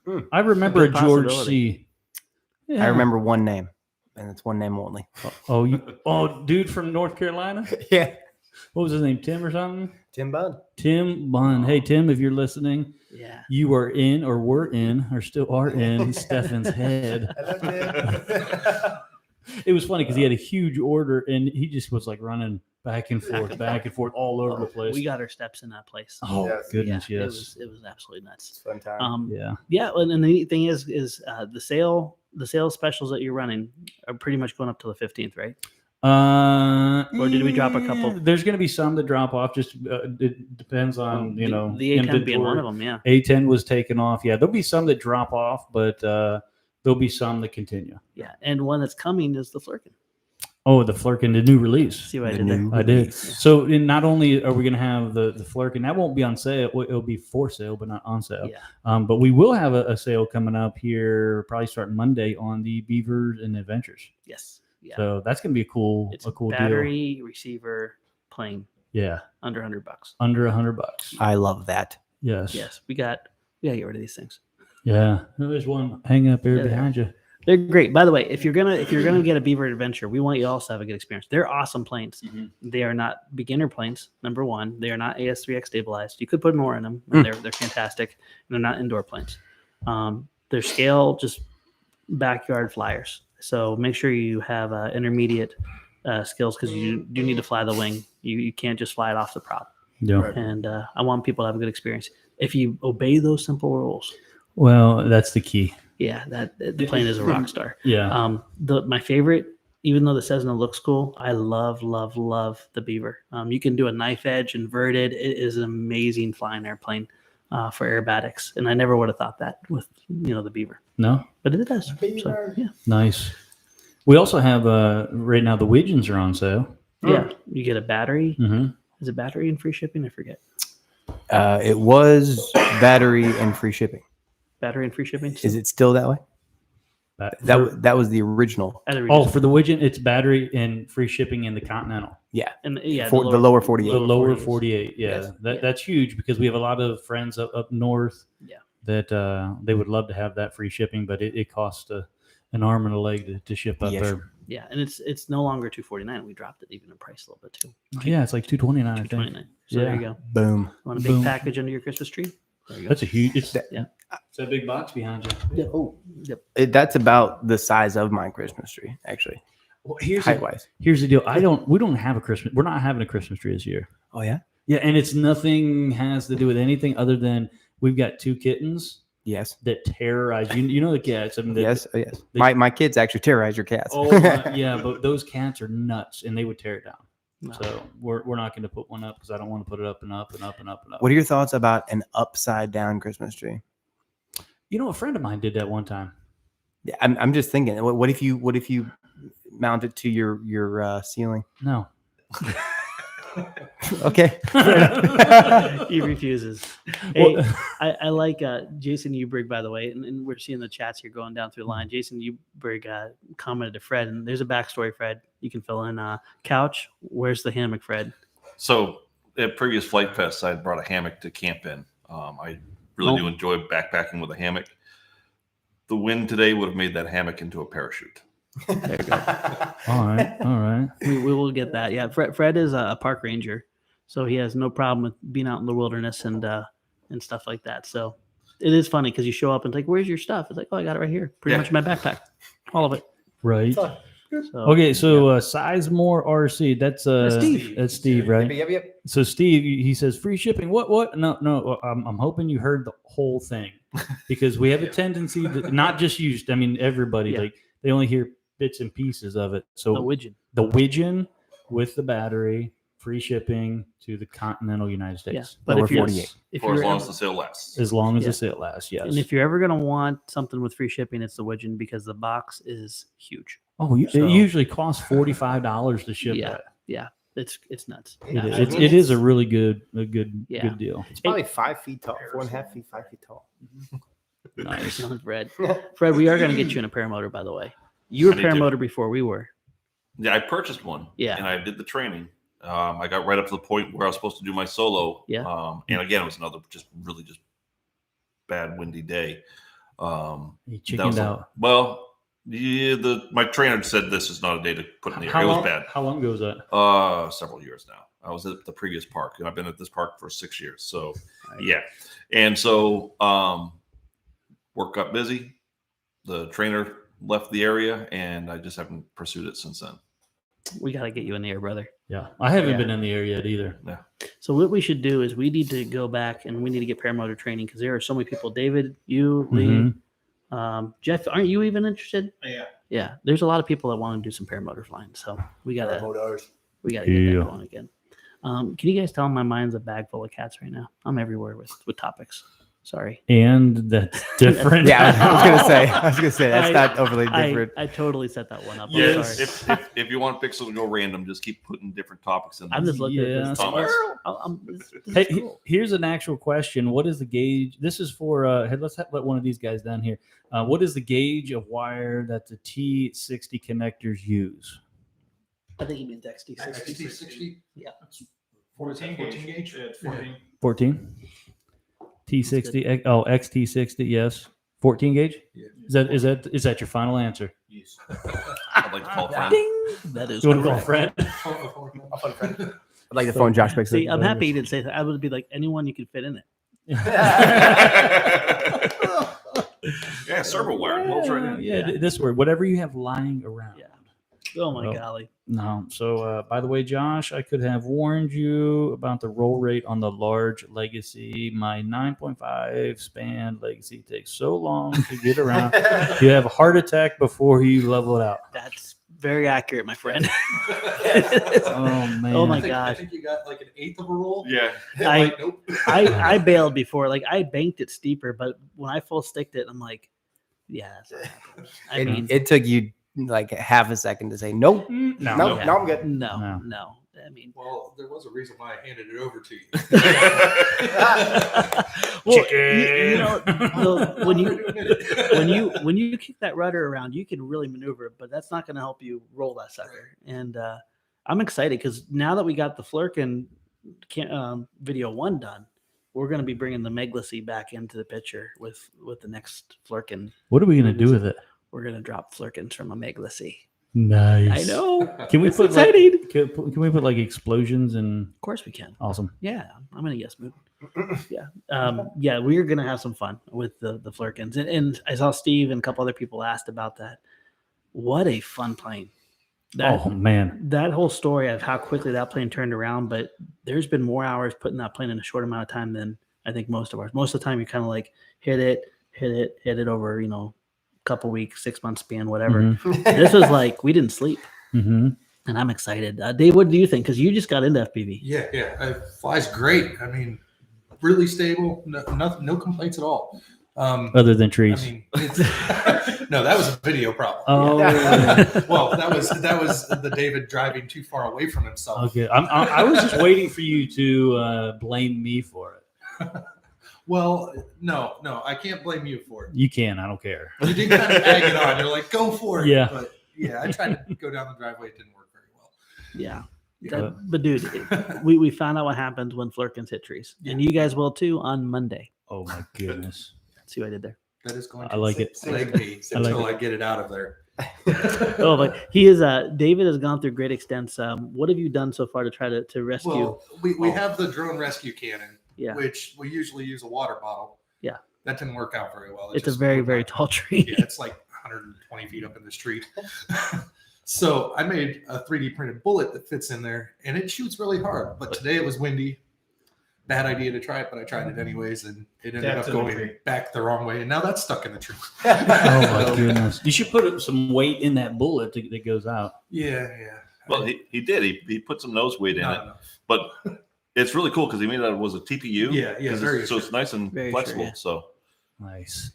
Speaker 7: Hmm.
Speaker 2: I remember a
Speaker 1: Good
Speaker 2: George
Speaker 1: possibility.
Speaker 2: C. Yeah.
Speaker 7: I remember one name, and it's one name only.
Speaker 2: Oh, dude from North Carolina?
Speaker 7: Yeah.
Speaker 2: What was his name? Tim or something?
Speaker 7: Tim Bud.
Speaker 2: Tim Bunn. Hey, Tim, if you're listening,
Speaker 1: Yeah.
Speaker 2: you are in or were in or still are in Stefan's head.
Speaker 7: Hello, Tim.
Speaker 2: It was funny because he had a huge order and he just was like running back and forth all over the place.
Speaker 1: We got our steps in that place.
Speaker 2: Oh,
Speaker 7: Yes.
Speaker 2: goodness,
Speaker 1: Yeah,
Speaker 2: yes.
Speaker 1: It was absolutely nuts.
Speaker 7: Fun time.
Speaker 2: Yeah.
Speaker 1: Yeah, and the neat thing is the sales specials that you're running are pretty much going up till the 15th, right? Or did we drop a couple?
Speaker 2: There's going to be some that drop off. Just it depends on
Speaker 1: the A10 being one of them. Yeah.
Speaker 2: A10 was taken off. Yeah, there'll be some that drop off, but there'll be some that continue.
Speaker 1: Yeah, and one that's coming is the Flurkin.
Speaker 2: Oh, the Flurkin, the new release.
Speaker 1: See what I
Speaker 7: The
Speaker 1: did there?
Speaker 7: new
Speaker 2: I did.
Speaker 1: Yeah.
Speaker 2: So not only are we going to have the Flurkin, that won't be on sale. It'll be for sale, but not on sale.
Speaker 1: Yeah.
Speaker 2: But we will have a sale coming up here, probably starting Monday on the Beavers and Adventures.
Speaker 1: Yes. Yeah.
Speaker 2: So that's going to be a cool deal.
Speaker 1: Battery, receiver, plane,
Speaker 2: Yeah,
Speaker 1: under $100.
Speaker 2: under $100.
Speaker 7: I love that.
Speaker 2: Yes.
Speaker 1: Yes, we gotta get rid of these things.
Speaker 2: Yeah. There's one hanging up here
Speaker 1: Yeah,
Speaker 2: behind you.
Speaker 1: They're great. By the way, if you're gonna get a Beaver Adventure, we want you also to have a good experience. They're awesome planes. They are not beginner planes. Number one, they are not AS3X stabilized. You could put more in them. And they're fantastic. And they're not indoor planes. They're scale just backyard flyers. So make sure you have intermediate skills because you do need to fly the wing. You can't just fly it off the prop.
Speaker 2: Yeah.
Speaker 1: And I want people to have a good experience. If you obey those simple rules,
Speaker 2: Well, that's the key.
Speaker 1: yeah, the plane is a rock star.
Speaker 2: Yeah.
Speaker 1: My favorite, even though the Cessna looks cool, I love the Beaver. You can do a knife edge inverted. It is an amazing flying airplane for aerobatics, and I never would have thought that with the Beaver,
Speaker 2: No?
Speaker 1: but it does. So, yeah,
Speaker 2: Nice. We also have right now the Widgeons are on sale.
Speaker 1: yeah. You get a battery.
Speaker 2: Mm-hmm.
Speaker 1: Is it battery and free shipping? I forget.
Speaker 7: It was battery and free shipping.
Speaker 1: Battery and free shipping.
Speaker 7: Is it still that way? That was the original.
Speaker 2: For the Widgeon, it's battery and free shipping in the Continental.
Speaker 7: Yeah.
Speaker 1: and yeah,
Speaker 7: For the lower 48.
Speaker 2: The lower
Speaker 1: 48s.
Speaker 2: 48. Yeah.
Speaker 7: Yes.
Speaker 2: That's huge because we have a lot of friends up north
Speaker 1: Yeah.
Speaker 2: that they would love to have that free shipping, but it costs an arm and a leg to ship up
Speaker 7: Yes.
Speaker 2: there.
Speaker 1: Yeah, and it's no longer $249. We dropped it even in price a little bit too.
Speaker 2: Yeah, it's like $229. I think.
Speaker 1: $229. So there you go.
Speaker 7: Boom.
Speaker 1: Want a big
Speaker 2: Boom.
Speaker 1: package under your Christmas tree? There you go.
Speaker 2: That's a huge. It's a big box behind you.
Speaker 1: Yep.
Speaker 7: That's about the size of my Christmas tree, actually,
Speaker 2: Well,
Speaker 7: height wise.
Speaker 2: here's the deal. We don't have a Christmas. We're not having a Christmas tree this year.
Speaker 7: Oh yeah.
Speaker 2: Yeah, and it's nothing has to do with anything other than we've got 2 kittens
Speaker 7: Yes.
Speaker 2: that terrorize you. You know the cats. I mean,
Speaker 7: Yes. Yes. My kids actually terrorize your cats.
Speaker 2: Yeah, but those cats are nuts, and they would tear it down.
Speaker 1: No.
Speaker 2: So we're not going to put one up because I don't want to put it up and up and up and up and up.
Speaker 7: What are your thoughts about an upside down Christmas tree?
Speaker 2: You know, a friend of mine did that one time.
Speaker 7: Yeah, I'm just thinking. What if you mount it to your ceiling?
Speaker 2: No.
Speaker 7: Okay.
Speaker 1: He refuses. Hey,
Speaker 2: Well-
Speaker 1: I like Jason Ubrig, by the way, and we're seeing the chats here going down through the line. Jason Ubrig commented to Fred, and there's a backstory, Fred. You can fill in. Couch, where's the hammock, Fred?
Speaker 6: So at previous Flight Fest, I brought a hammock to camp in. I really do enjoy backpacking with a hammock. The wind today would have made that hammock into a parachute.
Speaker 1: There you go.
Speaker 2: All right.
Speaker 1: We will get that. Yeah, Fred is a park ranger, so he has no problem with being out in the wilderness and stuff like that. So it is funny because you show up and it's like, "Where's your stuff?" It's like, "Oh, I got it right here. Pretty much in my backpack, all of it."
Speaker 2: Right.
Speaker 1: So,
Speaker 2: Okay, so Sizemore RC, that's
Speaker 1: Steve.
Speaker 2: That's Steve, right?
Speaker 7: Yep.
Speaker 2: So Steve, he says free shipping. What? No. I'm hoping you heard the whole thing because we have a tendency to not just you. I mean, everybody
Speaker 1: Yeah.
Speaker 2: like they only hear bits and pieces of it. So
Speaker 1: the widget.
Speaker 2: the Widgeon with the battery, free shipping to the continental United States.
Speaker 1: Yeah, but
Speaker 7: Lower
Speaker 1: if you're
Speaker 7: 48.
Speaker 1: if
Speaker 6: For as
Speaker 1: you're
Speaker 6: long
Speaker 1: ever-
Speaker 6: as the sale lasts.
Speaker 2: As long as
Speaker 1: Yeah.
Speaker 2: the sale lasts, yes.
Speaker 1: and if you're ever gonna want something with free shipping, it's the widget because the box is huge.
Speaker 2: it
Speaker 7: So-
Speaker 2: usually costs $45 to ship
Speaker 1: Yeah.
Speaker 2: that.
Speaker 1: Yeah, it's nuts.
Speaker 2: It
Speaker 1: Yeah.
Speaker 2: is. It is a really good
Speaker 1: Yeah.
Speaker 2: good deal.
Speaker 7: It's probably 5 feet tall, 4.5 feet, 5 feet tall.
Speaker 2: Nice.
Speaker 1: No, Fred. Fred, we are gonna get you in a paramotor, by the way. You were
Speaker 6: I need to.
Speaker 1: paramotor before we were.
Speaker 6: Yeah, I purchased one.
Speaker 1: Yeah.
Speaker 6: And I did the training. I got right up to the point where I was supposed to do my solo.
Speaker 1: Yeah.
Speaker 6: And again, it was another just bad windy day.
Speaker 2: You
Speaker 6: That
Speaker 2: chickened
Speaker 6: was
Speaker 2: out.
Speaker 6: Well, yeah, my trainer said this is not a day to put in the air. It was bad.
Speaker 2: How long ago was that?
Speaker 6: Several years now. I was at the previous park, and I've been at this park for 6 years. So,
Speaker 1: Right.
Speaker 6: yeah. And so, work got busy. The trainer left the area, and I just haven't pursued it since then.
Speaker 1: We gotta get you in the air, brother.
Speaker 2: Yeah, I haven't
Speaker 1: Yeah.
Speaker 2: been in the air yet either.
Speaker 1: So what we should do is we need to go back and we need to get paramotor training because there are so many people. David, you, Lee, Jeff, aren't you even interested?
Speaker 3: Yeah.
Speaker 1: Yeah, there's a lot of people that want to do some paramotor flying. So we gotta get
Speaker 2: Yeah.
Speaker 1: that going again. Can you guys tell my mind's a bag full of cats right now? I'm everywhere with topics. Sorry.
Speaker 2: And that's different.
Speaker 7: Yeah, I was gonna say that's not overly different.
Speaker 1: I totally set that one up. I'm
Speaker 6: Yes.
Speaker 1: sorry.
Speaker 6: If you want Pixel to go random, just keep putting different topics in.
Speaker 1: I'm just looking at
Speaker 2: Yeah.
Speaker 1: this.
Speaker 6: Thomas.
Speaker 1: This
Speaker 2: Hey,
Speaker 1: is cool.
Speaker 2: here's an actual question. What is the gauge? This is for. Hey, let's let one of these guys down here. What is the gauge of wire that the T60 connectors use?
Speaker 1: I think he means XT60.
Speaker 3: XT60?
Speaker 1: Yeah.
Speaker 4: 14
Speaker 3: 14
Speaker 4: gauge.
Speaker 3: gauge?
Speaker 4: Yeah, it's 14.
Speaker 2: 14. T60. Oh, XT60. Yes. 14 gauge.
Speaker 3: Yeah.
Speaker 2: Is that your final answer?
Speaker 3: Yes.
Speaker 6: I'd like to call a friend.
Speaker 1: Ding! That is
Speaker 2: You want to call
Speaker 1: correct.
Speaker 2: Fred?
Speaker 7: I'd like to phone Josh Bixler.
Speaker 1: See, I'm happy you didn't say that. I would be like anyone you could fit in it.
Speaker 6: Yeah, servo wire. Bolts right in.
Speaker 2: Yeah, this word. Whatever you have lying around.
Speaker 1: Yeah. Oh my
Speaker 2: Well,
Speaker 1: golly.
Speaker 2: No. So, by the way, Josh, I could have warned you about the roll rate on the large Legacy. My 9.5 span Legacy takes so long to get around. You have a heart attack before you level it out.
Speaker 1: That's very accurate, my friend.
Speaker 2: Oh, man.
Speaker 1: Oh, my
Speaker 3: I
Speaker 1: gosh.
Speaker 3: think you got like an eighth of a roll.
Speaker 6: Yeah.
Speaker 3: Like, nope.
Speaker 1: I bailed before. Like I banked it steeper, but when I full sticked it, I'm like, yeah, that's not happening. I mean,
Speaker 7: It took you like half a second to say nope.
Speaker 2: No.
Speaker 7: No,
Speaker 1: yeah.
Speaker 7: no, I'm good.
Speaker 1: no.
Speaker 2: No.
Speaker 1: I mean,
Speaker 3: Well, there was a reason why I handed it over to you.
Speaker 1: well,
Speaker 2: Chicken.
Speaker 1: you know, when
Speaker 3: We're doing it.
Speaker 1: when you kick that rudder around, you can really maneuver it, but that's not going to help you roll that sucker. And I'm excited because now that we got the Flurkin video 1 done, we're going to be bringing the Meglacy back into the picture with the next Flurkin.
Speaker 2: What are we going to do with it?
Speaker 1: We're going to drop Flurkins from a Meglacy.
Speaker 2: Nice.
Speaker 1: I know.
Speaker 2: Can we
Speaker 1: It's
Speaker 2: put like,
Speaker 1: exciting.
Speaker 2: can we put like explosions and
Speaker 1: Of course we can.
Speaker 2: awesome?
Speaker 1: Yeah, I'm in a yes mood. Yeah. Yeah, we're going to have some fun with the Flurkins. And I saw Steve and a couple other people asked about that. What a fun plane.
Speaker 2: Oh man.
Speaker 1: That whole story of how quickly that plane turned around, but there's been more hours putting that plane in a short amount of time than I think most of ours. Most of the time you kind of like hit it over, couple weeks, 6 months span, whatever.
Speaker 2: Mhm.
Speaker 1: This was like we didn't sleep,
Speaker 2: Mhm.
Speaker 1: and I'm excited. Dave, what do you think? Because you just got into FPV.
Speaker 3: Yeah. It flies great. I mean, really stable. No complaints at all.
Speaker 2: Other than
Speaker 3: I
Speaker 2: trees.
Speaker 3: mean, it's, no, that was a video problem.
Speaker 2: Oh.
Speaker 3: Well, that was the David driving too far away from himself.
Speaker 2: Okay. I was just waiting for you to blame me for it.
Speaker 3: Well, no, I can't blame you for it.
Speaker 2: You can. I don't care.
Speaker 3: You did kind of egg it on. You're like, go for it.
Speaker 2: Yeah.
Speaker 3: But yeah, I tried to go down the driveway. It didn't work very well.
Speaker 1: Yeah. But dude, we found out what happens when Flurkins hit trees, and you guys will too on Monday.
Speaker 2: Oh my goodness.
Speaker 1: See what I did there?
Speaker 3: That is going
Speaker 2: I
Speaker 3: to
Speaker 2: like it.
Speaker 3: plague me
Speaker 2: I like
Speaker 3: until
Speaker 2: it.
Speaker 3: I get it out of there.
Speaker 1: Oh, but he is. David has gone through great extents. What have you done so far to try to rescue?
Speaker 3: Well, we have the drone rescue cannon,
Speaker 1: Yeah.
Speaker 3: which we usually use a water bottle.
Speaker 1: Yeah.
Speaker 3: That didn't work out very well.
Speaker 1: It's a very, very tall tree.
Speaker 3: Yeah, it's like 120 feet up in this tree. So I made a 3D printed bullet that fits in there, and it shoots really hard. But today it was windy. Bad idea to try it, but I tried it anyways, and it ended
Speaker 4: Back
Speaker 3: up
Speaker 4: to the
Speaker 3: going
Speaker 4: tree.
Speaker 3: back the wrong way, and now that's stuck in the tree.
Speaker 2: Oh my goodness. You should put some weight in that bullet that goes out.
Speaker 3: Yeah.
Speaker 6: Well, he did. He put some nose weight in
Speaker 3: Not
Speaker 6: it,
Speaker 3: enough.
Speaker 6: but it's really cool because he made it was a TPU.
Speaker 3: Yeah,
Speaker 6: 'Cause
Speaker 3: very
Speaker 6: so it's nice and
Speaker 1: Very
Speaker 6: flexible.
Speaker 1: sure, yeah.
Speaker 6: So
Speaker 2: Nice.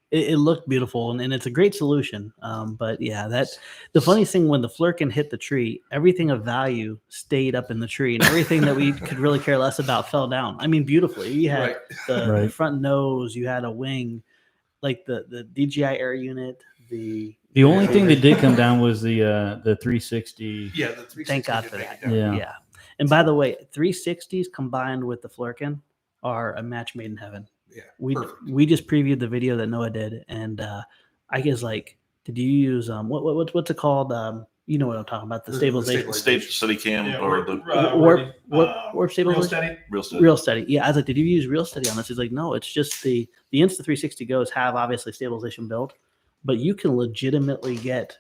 Speaker 1: It looked beautiful, and it's a great solution. But yeah, the funny thing when the Flurkin hit the tree, everything of value stayed up in the tree, and everything that we could really care less about fell down. I mean, beautifully. You had
Speaker 3: Right.
Speaker 1: the
Speaker 2: Right.
Speaker 1: front nose, you had a wing, like the DJI air unit. The
Speaker 2: only thing that did come down was the 360.
Speaker 3: Yeah, the 360
Speaker 1: thank God
Speaker 3: did
Speaker 1: for
Speaker 3: make
Speaker 1: that.
Speaker 3: it down.
Speaker 2: Yeah.
Speaker 1: And by the way, 360s combined with the Flurkin are a match made in heaven.
Speaker 3: Yeah,
Speaker 1: We
Speaker 3: perfect.
Speaker 1: just previewed the video that Noah did, and I guess did you use what's it called? You know what I'm talking about, the
Speaker 3: The
Speaker 1: stabilization.
Speaker 6: State City Cam
Speaker 4: Yeah,
Speaker 6: or the
Speaker 1: warp
Speaker 4: real
Speaker 1: stabilization.
Speaker 4: steady.
Speaker 6: real steady.
Speaker 1: Real Steady. Yeah, I was like, did you use Real Steady on this? He's like, no, it's just the Insta360 Go's have obviously stabilization built, but you can legitimately get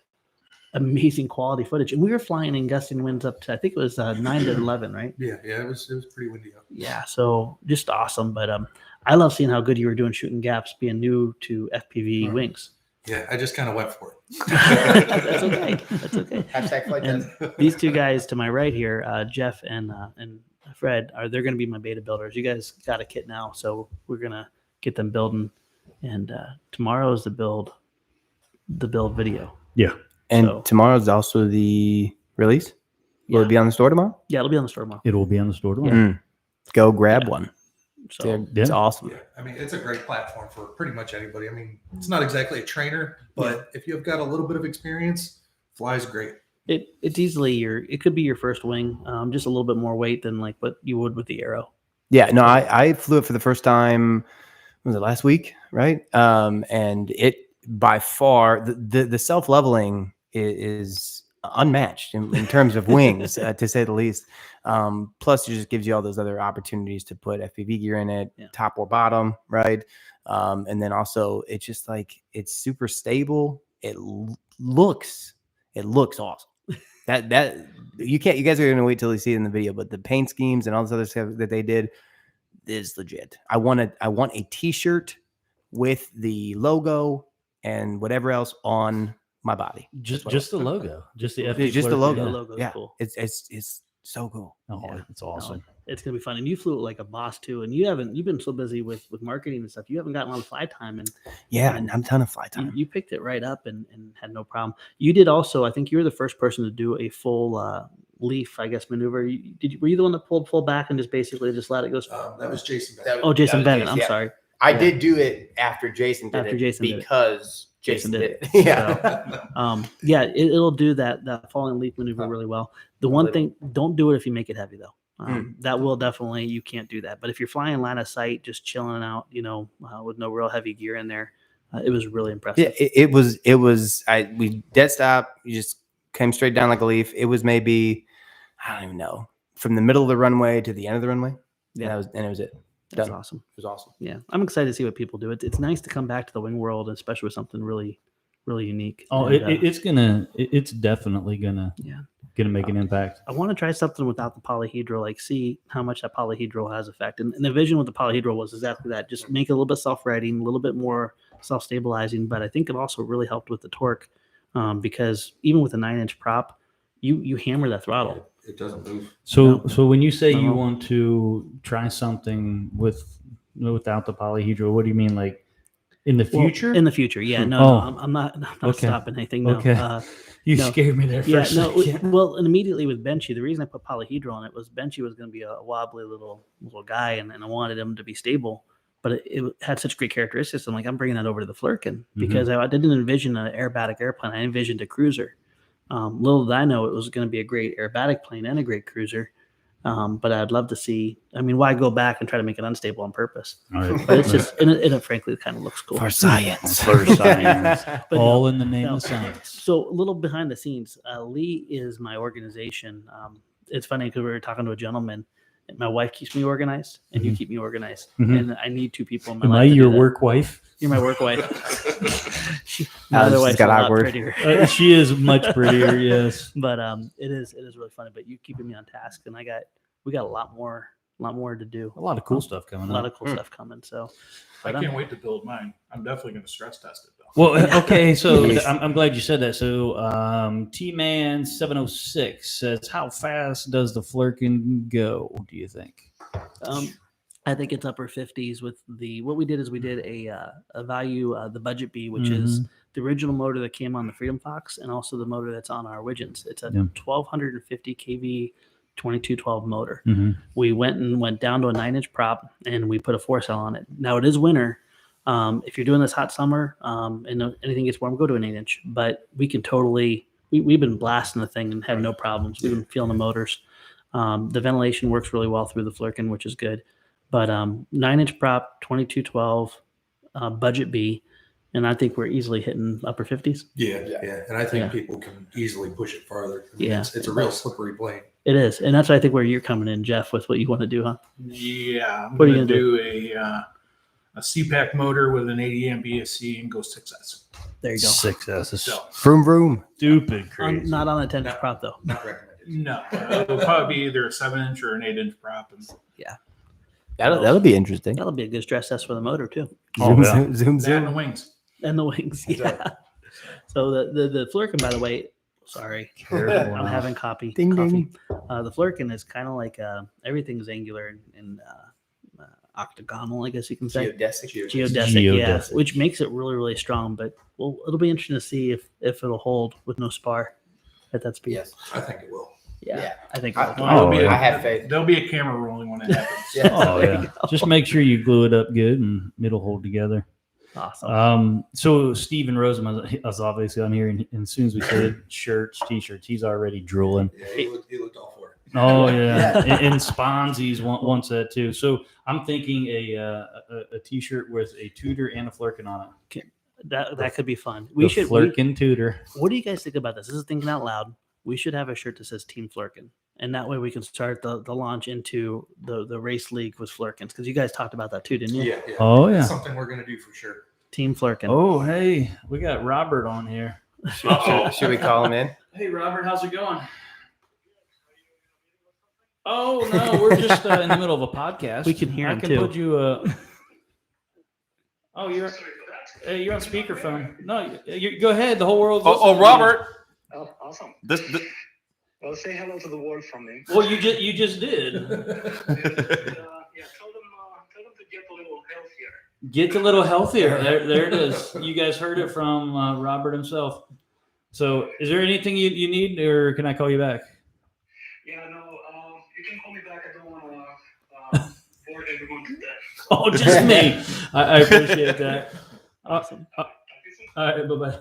Speaker 1: amazing quality footage. And we were flying in gusting winds up to, I think it was 9 to 11, right?
Speaker 3: Yeah, it was pretty windy out.
Speaker 1: Yeah, so just awesome. But I love seeing how good you were doing shooting gaps, being new to FPV wings.
Speaker 3: Yeah, I just kind of went for it.
Speaker 1: That's okay. That's okay.
Speaker 7: Hashtag flight
Speaker 1: And
Speaker 7: test.
Speaker 1: these two guys to my right here, Jeff and Fred, they're going to be my beta builders. You guys got a kit now, so we're gonna get them building. And tomorrow is the build video.
Speaker 7: And
Speaker 1: So-
Speaker 7: tomorrow's also the release. Will
Speaker 1: Yeah.
Speaker 7: it be on the store tomorrow?
Speaker 1: Yeah, it'll be on the store tomorrow.
Speaker 2: It will be on the store tomorrow.
Speaker 7: Go grab
Speaker 1: Yeah.
Speaker 7: one.
Speaker 1: So
Speaker 7: It's awesome.
Speaker 3: Yeah, I mean, it's a great platform for pretty much anybody. I mean, it's not exactly a trainer, but if you've got a little bit of experience, flies great.
Speaker 1: it's easily it could be your first wing, just a little bit more weight than like what you would with the Arrow.
Speaker 7: Yeah, no, I flew it for the first time. Was it last week? Right. And it by far the self leveling is unmatched in terms of wings, to say the least. Plus, it just gives you all those other opportunities to put FPV gear in it,
Speaker 1: Yeah.
Speaker 7: top or bottom, right? And then also, it's just like it's super stable. It looks awesome. that you guys are gonna wait till you see it in the video, but the paint schemes and all this other stuff that they did is legit. I want a T-shirt with the logo and whatever else on my body.
Speaker 2: Just the logo. Just the FD
Speaker 7: Just the
Speaker 2: Flurkin.
Speaker 7: logo.
Speaker 1: The logo's
Speaker 7: Yeah.
Speaker 1: cool.
Speaker 7: It's so cool.
Speaker 2: Oh,
Speaker 1: Yeah.
Speaker 2: it's awesome.
Speaker 1: It's gonna be fun. And you flew it like a boss too. And you've been so busy with marketing and stuff. You haven't gotten a lot of fly time, and
Speaker 7: Yeah, and I'm ton of fly time.
Speaker 1: you picked it right up and had no problem. You did also. I think you were the first person to do a full leaf, I guess, maneuver. Were you the one that pulled full back and just basically just let it go?
Speaker 3: That was Jason.
Speaker 1: Oh, Jason Bennett. I'm sorry.
Speaker 7: I
Speaker 1: Yeah.
Speaker 7: did do it after Jason did
Speaker 1: After
Speaker 7: it
Speaker 1: Jason did it.
Speaker 7: because
Speaker 1: Jason
Speaker 7: Jason
Speaker 1: did
Speaker 7: did
Speaker 1: it.
Speaker 7: it. Yeah.
Speaker 1: Yeah, it'll do that falling leaf maneuver really well. The one thing, don't do it if you make it heavy though. That will definitely, you can't do that. But if you're flying line of sight, just chilling out, with no real heavy gear in there, it was really impressive.
Speaker 7: Yeah, it was. We dead stop. You just came straight down like a leaf. It was maybe, I don't even know, from the middle of the runway to the end of the runway.
Speaker 1: Yeah.
Speaker 7: And it was it.
Speaker 1: That's
Speaker 7: done.
Speaker 1: awesome.
Speaker 7: It was awesome.
Speaker 1: Yeah, I'm excited to see what people do. It's nice to come back to the wing world, especially with something really, really unique.
Speaker 2: Oh,
Speaker 1: And,
Speaker 2: it's definitely gonna make an impact.
Speaker 1: I want to try something without the polyhedral, like see how much that polyhedral has effect. And the vision with the polyhedral was exactly that. Just make it a little bit self-righting, a little bit more self-stabilizing. But I think it also really helped with the torque, because even with a 9-inch prop, you hammer that throttle.
Speaker 3: It doesn't move.
Speaker 2: So when you say you
Speaker 1: No.
Speaker 2: want to try something without the polyhedral, what do you mean? Like in the
Speaker 1: Well,
Speaker 2: future?
Speaker 1: in the future, yeah. No,
Speaker 2: Oh.
Speaker 1: I'm not
Speaker 2: Okay.
Speaker 1: stopping anything. No.
Speaker 2: Okay. You
Speaker 1: no.
Speaker 2: scared me there for
Speaker 1: Yeah,
Speaker 2: a second.
Speaker 1: well, and immediately with Benchy, the reason I put polyhedral on it was Benchy was going to be a wobbly little guy, and I wanted him to be stable. But it had such great characteristics. I'm like, I'm bringing that over to the Flurkin because I didn't envision an aerobatic airplane. I envisioned a cruiser. Little did I know it was going to be a great aerobatic plane and a great cruiser. But I'd love to see. I mean, why go back and try to make it unstable on purpose?
Speaker 2: All right.
Speaker 1: But it's just, and it frankly, it kind of looks cool.
Speaker 7: For science.
Speaker 2: For science.
Speaker 1: But
Speaker 2: All
Speaker 1: no,
Speaker 2: in the name
Speaker 1: no.
Speaker 2: of science.
Speaker 1: So a little behind the scenes, Lee is my organization. It's funny because we were talking to a gentleman. And my wife keeps me organized, and you keep me organized. And I need two people in my
Speaker 2: Am
Speaker 1: life.
Speaker 2: I
Speaker 1: to do
Speaker 2: your
Speaker 1: that.
Speaker 2: work wife?
Speaker 1: You're my work wife. My
Speaker 7: This
Speaker 1: other
Speaker 7: just
Speaker 1: wife's
Speaker 7: got
Speaker 1: a lot
Speaker 7: awkward.
Speaker 1: prettier.
Speaker 2: She is much prettier. Yes.
Speaker 1: But it is really funny. But you keeping me on task, and we got a lot more to do.
Speaker 2: A lot of cool stuff coming
Speaker 1: A lot
Speaker 2: up.
Speaker 1: of cool stuff coming. So
Speaker 4: I
Speaker 1: but
Speaker 4: can't wait to build mine. I'm definitely going to stress test it though.
Speaker 2: Well, okay, so
Speaker 7: Yes.
Speaker 2: I'm glad you said that. So T-Man 706 says, how fast does the Flurkin go, do you think?
Speaker 1: I think it's upper 50s with what we did is we did a value the budget B, which is the original motor that came on the Freedom Fox and also the motor that's on our Widgeons. It's a 1250 kV 2212 motor. We went down to a 9-inch prop and we put a 4-cell on it. Now it is winter. If you're doing this hot summer and anything gets warm, go to an 8-inch. But we can totally we've been blasting the thing and had no problems. We've been feeling the motors. The ventilation works really well through the Flurkin, which is good. But 9-inch prop, 2212, budget B, and I think we're easily hitting upper 50s.
Speaker 3: Yeah. And I think
Speaker 1: Yeah.
Speaker 3: people can easily push it farther. I mean,
Speaker 1: Yeah.
Speaker 3: it's a real slippery plane.
Speaker 1: It is, and that's I think where you're coming in, Jeff, with what you want to do, huh?
Speaker 4: Yeah, I'm
Speaker 1: What are you
Speaker 4: going to
Speaker 1: gonna
Speaker 4: do a CPAC motor with an 80 amp ESC and go 6S.
Speaker 1: There you go.
Speaker 2: 6S is
Speaker 4: So
Speaker 7: Vroom vroom.
Speaker 2: stupid crazy.
Speaker 1: Not on a 10-inch prop though.
Speaker 3: Not recommended.
Speaker 4: no, it'll probably be either a 7-inch or an 8-inch prop. And
Speaker 7: That'll be interesting.
Speaker 1: That'll be a good stress test for the motor too,
Speaker 2: Oh,
Speaker 7: Zoom,
Speaker 2: yeah.
Speaker 7: zoom, zoom,
Speaker 4: that and the
Speaker 7: zoom.
Speaker 4: wings.
Speaker 1: and the wings. Yeah. So the Flurkin, by the way, sorry,
Speaker 2: Careful
Speaker 1: I'm
Speaker 2: now.
Speaker 1: having coffee.
Speaker 7: Ding,
Speaker 1: coffee.
Speaker 7: ding.
Speaker 1: The Flurkin is kind of like everything's angular and octagonal, I guess you can say.
Speaker 3: Geodesic.
Speaker 1: Geodesic, yeah,
Speaker 2: Geodesic.
Speaker 1: which makes it really, really strong. But it'll be interesting to see if it'll hold with no spar at that speed.
Speaker 7: Yes.
Speaker 3: I think it will.
Speaker 1: Yeah, I think.
Speaker 7: I-
Speaker 1: it'll.
Speaker 2: Oh,
Speaker 4: There'll be
Speaker 2: yeah.
Speaker 7: I have faith.
Speaker 4: There'll be a camera rolling when it happens.
Speaker 2: Oh,
Speaker 1: There you
Speaker 2: yeah.
Speaker 1: go.
Speaker 2: Just make sure you glue it up good and it'll hold together.
Speaker 1: Awesome.
Speaker 2: So Steven Rosen is obviously on here, and as soon as we said shirts, t-shirts, he's already drooling.
Speaker 3: Yeah, he looked all for it.
Speaker 2: Oh yeah, and Sponsies wants that too. So I'm thinking a t-shirt with a Tudor and a Flurkin on it.
Speaker 1: That could be fun.
Speaker 2: The Flurkin Tudor.
Speaker 1: What do you guys think about this? This is thinking out loud. We should have a shirt that says Team Flurkin, and that way we can start the launch into the race league with Flurkins, because you guys talked about that too, didn't you?
Speaker 3: Yeah.
Speaker 2: Oh yeah.
Speaker 3: That's something we're going to do for sure.
Speaker 1: Team Flurkin.
Speaker 2: Oh hey, we got Robert on here.
Speaker 7: Should we call him in?
Speaker 2: Hey Robert, how's it going? Oh no, we're just in the middle of a podcast.
Speaker 1: We can hear
Speaker 2: I
Speaker 1: him,
Speaker 2: can
Speaker 1: too.
Speaker 2: put you. Oh, you're on speakerphone. No, you go ahead. The whole world's.
Speaker 6: Oh,
Speaker 2: listening to you.
Speaker 6: Robert,
Speaker 8: Oh, awesome.
Speaker 6: this
Speaker 8: Well, say hello to the world from me.
Speaker 2: Well, you just did.
Speaker 8: Yeah, tell them to get a little healthier.
Speaker 2: Get a little healthier. There it is. You guys heard it from Robert himself. So, is there anything you need, or can I call you back?
Speaker 8: Yeah, no, you can call me back. I don't want to bore everyone to death.
Speaker 2: Oh, just me. I appreciate that.
Speaker 1: Awesome.
Speaker 2: All right, bye-bye.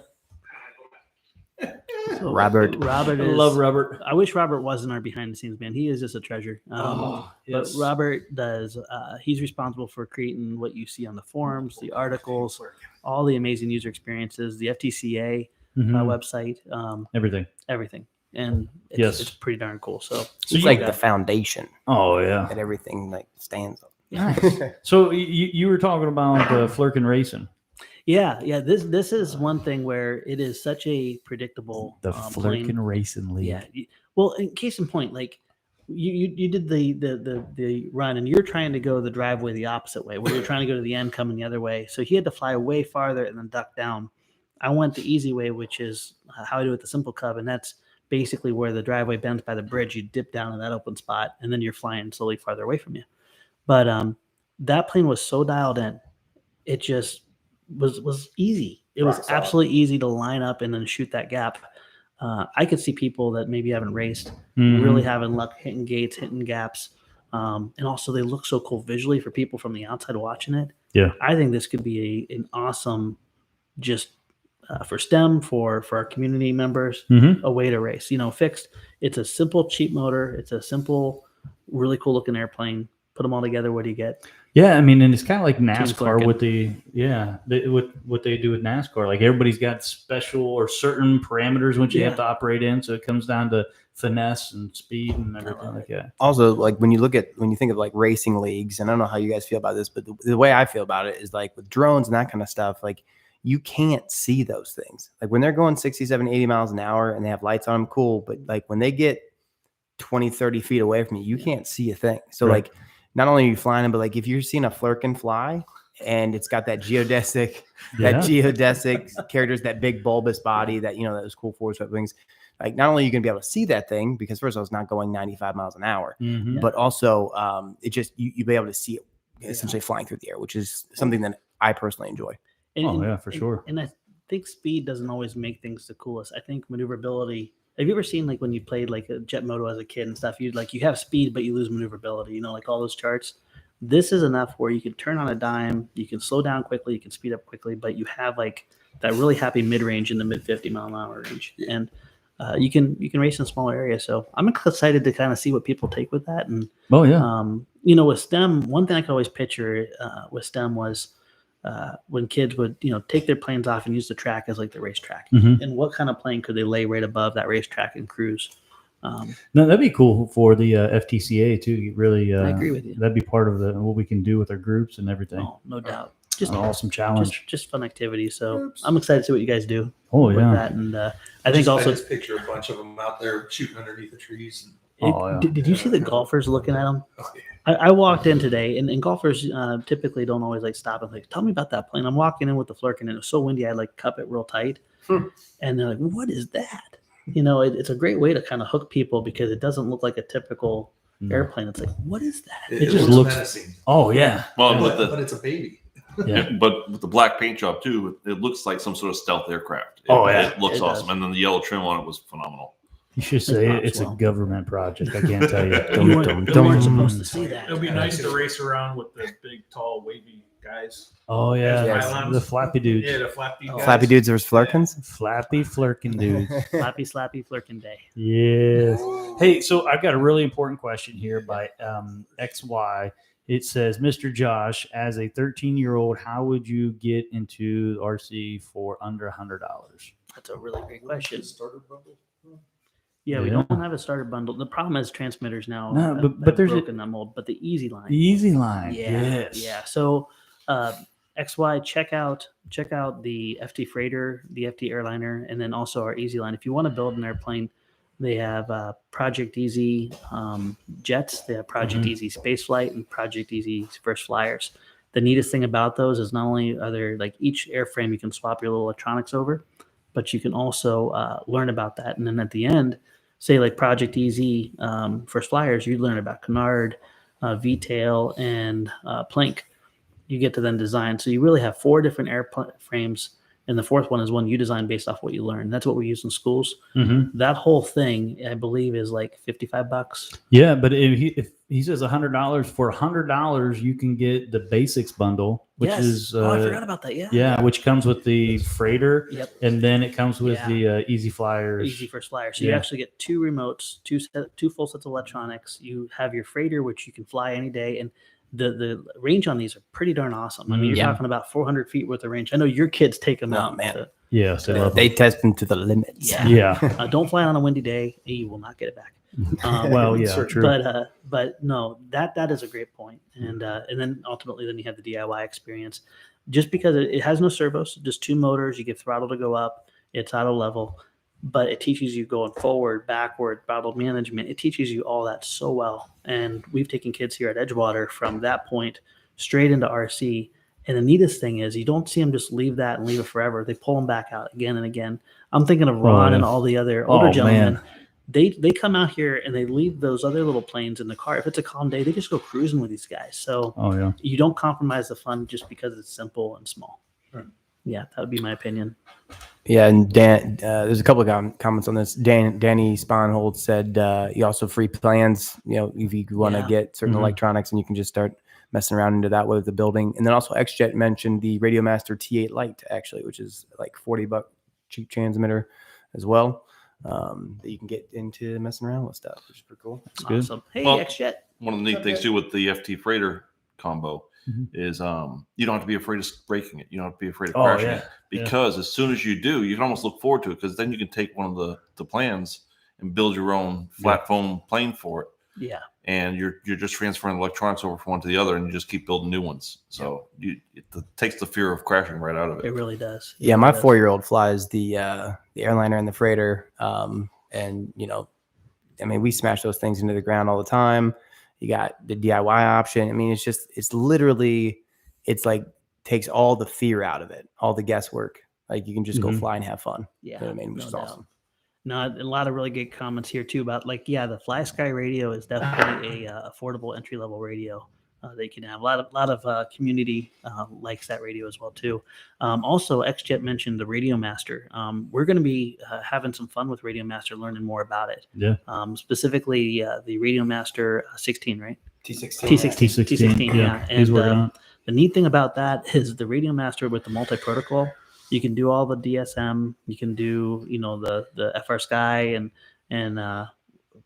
Speaker 1: So,
Speaker 7: Robert.
Speaker 1: Robert
Speaker 2: I
Speaker 1: is.
Speaker 2: love Robert.
Speaker 1: I wish Robert wasn't our behind the scenes man. He is just a treasure.
Speaker 2: Yes.
Speaker 1: But Robert does. He's responsible for creating what you see on the forums, the articles, all the amazing user experiences, the Ftca
Speaker 2: Mhm.
Speaker 1: website,
Speaker 2: Everything.
Speaker 1: everything, and
Speaker 2: Yes.
Speaker 1: it's pretty darn cool. So
Speaker 7: It's like the foundation
Speaker 2: Oh yeah.
Speaker 7: that everything like stands on.
Speaker 2: So you were talking about Flurkin racing.
Speaker 1: yeah. This is one thing where it is such a predictable
Speaker 2: The
Speaker 1: plane.
Speaker 2: Flurkin Racing League.
Speaker 1: Yeah. Well, in case in point, like you did the run, and you're trying to go the driveway the opposite way, where you're trying to go to the end, coming the other way. So he had to fly way farther and then duck down. I went the easy way, which is how I do it the simple cub, and that's basically where the driveway bends by the bridge. You dip down in that open spot, and then you're flying slowly farther away from you. But that plane was so dialed in, it just was easy. It was
Speaker 3: Rock solid.
Speaker 1: absolutely easy to line up and then shoot that gap. I could see people that maybe haven't raced
Speaker 2: Mhm.
Speaker 1: really having luck hitting gates, hitting gaps. And also they look so cool visually for people from the outside watching it.
Speaker 2: Yeah.
Speaker 1: I think this could be an awesome, just for STEM, for our community members,
Speaker 2: Mhm.
Speaker 1: a way to race. Fixed. It's a simple, cheap motor. It's a simple, really cool looking airplane. Put them all together. What do you get?
Speaker 2: Yeah, I mean, and it's kind of like NASCAR
Speaker 1: Flurkin.
Speaker 2: with what they do with NASCAR. Like everybody's got special or certain parameters which you have to operate in, so it comes down to finesse and speed and everything like that.
Speaker 7: Also, like when you think of like racing leagues, and I don't know how you guys feel about this, but the way I feel about it is like with drones and that kind of stuff, like you can't see those things. Like when they're going 67, 80 miles an hour and they have lights on them, cool. But like when they get 20, 30 feet away from you, you can't see a thing. So like not only are you flying them, but like if you're seeing a Flurkin fly and it's got that geodesic characters, that big bulbous body, that, those cool forward swept wings. Like not only are you going to be able to see that thing, because first of all, it's not going 95 miles an hour, but also it just, you'll be able to see it essentially flying through the air, which is something that I personally enjoy.
Speaker 2: For sure.
Speaker 1: And I think speed doesn't always make things the coolest. I think maneuverability. Have you ever seen like when you played like a jet moto as a kid and stuff? You have speed, but you lose maneuverability. Like all those charts. This is enough where you can turn on a dime, you can slow down quickly, you can speed up quickly, but you have like that really happy mid range in the mid 50 mile an hour range, and you can race in a smaller area. So I'm excited to kind of see what people take with that. And with STEM, one thing I could always picture with STEM was when kids would take their planes off and use the track as like the racetrack, and what kind of plane could they lay right above that racetrack and cruise.
Speaker 2: No, that'd be cool for the FTCA too. Really,
Speaker 1: I agree with you.
Speaker 2: That'd be part of what we can do with our groups and everything.
Speaker 1: Oh, no doubt. Just
Speaker 2: an awesome challenge.
Speaker 1: Just fun activity. So I'm excited to see what you guys do.
Speaker 2: Oh
Speaker 1: with that. And I think also
Speaker 3: just picture a bunch of them out there shooting underneath the trees.
Speaker 1: Did you see the golfers looking at them?
Speaker 3: Oh, yeah.
Speaker 1: I walked in today, and golfers typically don't always like stop and like, tell me about that plane. I'm walking in with the Flurkin, and it was so windy, I like cup it real tight. And they're like, what is that? It's a great way to kind of hook people because it doesn't look like a typical airplane. It's like, what is that?
Speaker 3: It
Speaker 2: just
Speaker 3: looks
Speaker 2: looks
Speaker 3: menacing.
Speaker 2: Oh yeah.
Speaker 6: Well,
Speaker 3: But it's a baby.
Speaker 6: Yeah, but with the black paint job too, it looks like some sort of stealth aircraft. It looks awesome, and then the yellow trim on it was phenomenal.
Speaker 2: You should say it's a government project. I can't tell you.
Speaker 1: You weren't supposed to see that.
Speaker 4: It'll be nice to race around with the big, tall, wavy guys.
Speaker 2: Oh yeah,
Speaker 4: Yes.
Speaker 2: the flappy dudes.
Speaker 4: Yeah, the flappy guys.
Speaker 7: Flappy dudes versus Flurkins.
Speaker 2: Flappy Flurkin dudes.
Speaker 1: Slappy Flurkin day.
Speaker 2: Yes. Hey, so I've got a really important question here by XY. It says, Mr. Josh, as a 13-year-old, how would you get into RC for under $100?
Speaker 1: That's a really great question. Yeah, we don't have a starter bundle. The problem is transmitters now.
Speaker 2: No,
Speaker 1: have
Speaker 2: but there's
Speaker 1: broken that mold. But the Easy Line.
Speaker 2: The Easy Line.
Speaker 1: Yeah,
Speaker 2: Yes.
Speaker 1: yeah. So XY, check out the FT Freighter, the FT Airliner, and then also our Easy Line. If you want to build an airplane, they have Project Easy jets. They have Project Easy Spaceflight and Project Easy First Flyers. The neatest thing about those is not only are there like each airframe you can swap your little electronics over, but you can also learn about that. And then at the end, say like Project Easy First Flyers, you learn about Canard, V-tail, and Plank. You get to then design. So you really have 4 different airframes, and the 4th one is one you design based off what you learn. That's what we use in schools. That whole thing, I believe, is like $55.
Speaker 2: Yeah, but if he says $100, for $100 you can get the basics bundle, which is
Speaker 1: I forgot about that.
Speaker 2: yeah, which comes with the freighter, and then it comes with
Speaker 1: Yeah.
Speaker 2: the Easy Flyers.
Speaker 1: Easy First Flyer. So you actually get 2 remotes, two full sets of electronics. You have your freighter, which you can fly any day, and the range on these are pretty darn awesome. I mean, you're talking about 400 feet worth of range. I know your kids take them out.
Speaker 7: Man.
Speaker 2: Yes,
Speaker 7: They test them to the limits.
Speaker 2: Yeah.
Speaker 1: Don't fly on a windy day. You will not get it back.
Speaker 2: Well, yeah, true.
Speaker 1: But no, that is a great point. And then ultimately, then you have the DIY experience. Just because it has no servos, just 2 motors, you get throttle to go up. It's auto level, but it teaches you going forward, backward, throttle management. It teaches you all that so well. And we've taken kids here at Edgewater from that point straight into RC. And the neatest thing is you don't see them just leave that and leave it forever. They pull them back out again and again. I'm thinking of Ron and all the other older gentlemen.
Speaker 2: Man.
Speaker 1: They come out here and they leave those other little planes in the car. If it's a calm day, they just go cruising with these guys. So you don't compromise the fun just because it's simple and small. Yeah, that would be my opinion.
Speaker 7: Yeah, and Dan, there's a couple of comments on this. Danny Sponhold said you also free plans. If you want to get certain electronics, and you can just start messing around into that with the building. And then also XJet mentioned the Radiomaster T8 Lite, actually, which is like $40 cheap transmitter as well, that you can get into messing around with stuff, which is pretty cool.
Speaker 2: That's good.
Speaker 1: Awesome. Hey,
Speaker 6: Well,
Speaker 1: XJet.
Speaker 6: One of the neat things too with the FT freighter combo
Speaker 2: Mhm.
Speaker 6: is you don't have to be afraid of breaking it. You don't have to be afraid of
Speaker 2: Oh,
Speaker 6: crashing
Speaker 2: yeah.
Speaker 6: it, because as soon as you do, you can almost look forward to it, because then you can take one of the plans and build your own flat foam plane for it.
Speaker 1: Yeah.
Speaker 6: And you're just transferring electronics over from one to the other, and you just keep building new ones. So it takes the fear of crashing right out of
Speaker 1: It
Speaker 6: it.
Speaker 1: really does. It
Speaker 7: Yeah,
Speaker 1: really
Speaker 7: my
Speaker 1: does.
Speaker 7: 4-year-old flies the airliner and the freighter, and I mean, we smash those things into the ground all the time. You got the DIY option. I mean, it's literally, it's like takes all the fear out of it, all the guesswork. Like you can just go
Speaker 2: Mhm.
Speaker 7: fly and have fun.
Speaker 1: Yeah.
Speaker 7: You know what I mean? Which
Speaker 1: no
Speaker 7: is
Speaker 1: doubt.
Speaker 7: awesome.
Speaker 1: No, a lot of really good comments here too about the Fly Sky radio is definitely a affordable entry level radio that you can have. A lot of community likes that radio as well too. Also, XJet mentioned the Radio Master. We're going to be having some fun with Radio Master, learning more about it.
Speaker 2: Yeah.
Speaker 1: Specifically the Radio Master 16, right?
Speaker 7: T16.
Speaker 1: T16, yeah.
Speaker 2: He's
Speaker 1: And
Speaker 2: working on it.
Speaker 1: the neat thing about that is the Radio Master with the multi-protocol. You can do all the DSM. You can do, the FR Sky and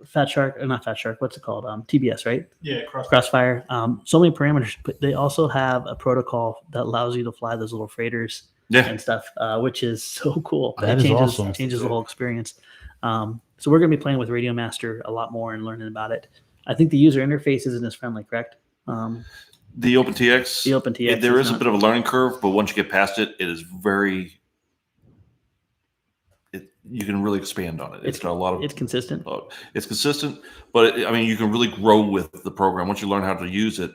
Speaker 1: Fat Shark, or not Fat Shark. What's it called? TBS, right?
Speaker 4: Yeah,
Speaker 1: Crossfire. So many parameters, but they also have a protocol that allows you to fly those little freighters
Speaker 6: Yeah.
Speaker 1: and stuff, which is so cool.
Speaker 2: That
Speaker 1: It
Speaker 2: is
Speaker 1: changes,
Speaker 2: awesome.
Speaker 1: changes the whole experience. So we're going to be playing with Radio Master a lot more and learning about it. I think the user interface isn't as friendly, correct?
Speaker 6: The OpenTX,
Speaker 1: The OpenTX.
Speaker 6: there is a
Speaker 1: not-
Speaker 6: bit of a learning curve, but once you get past it, it is you can really expand on it. It's got a lot of
Speaker 1: It's consistent.
Speaker 6: It's consistent, but you can really grow with the program once you learn how to use it.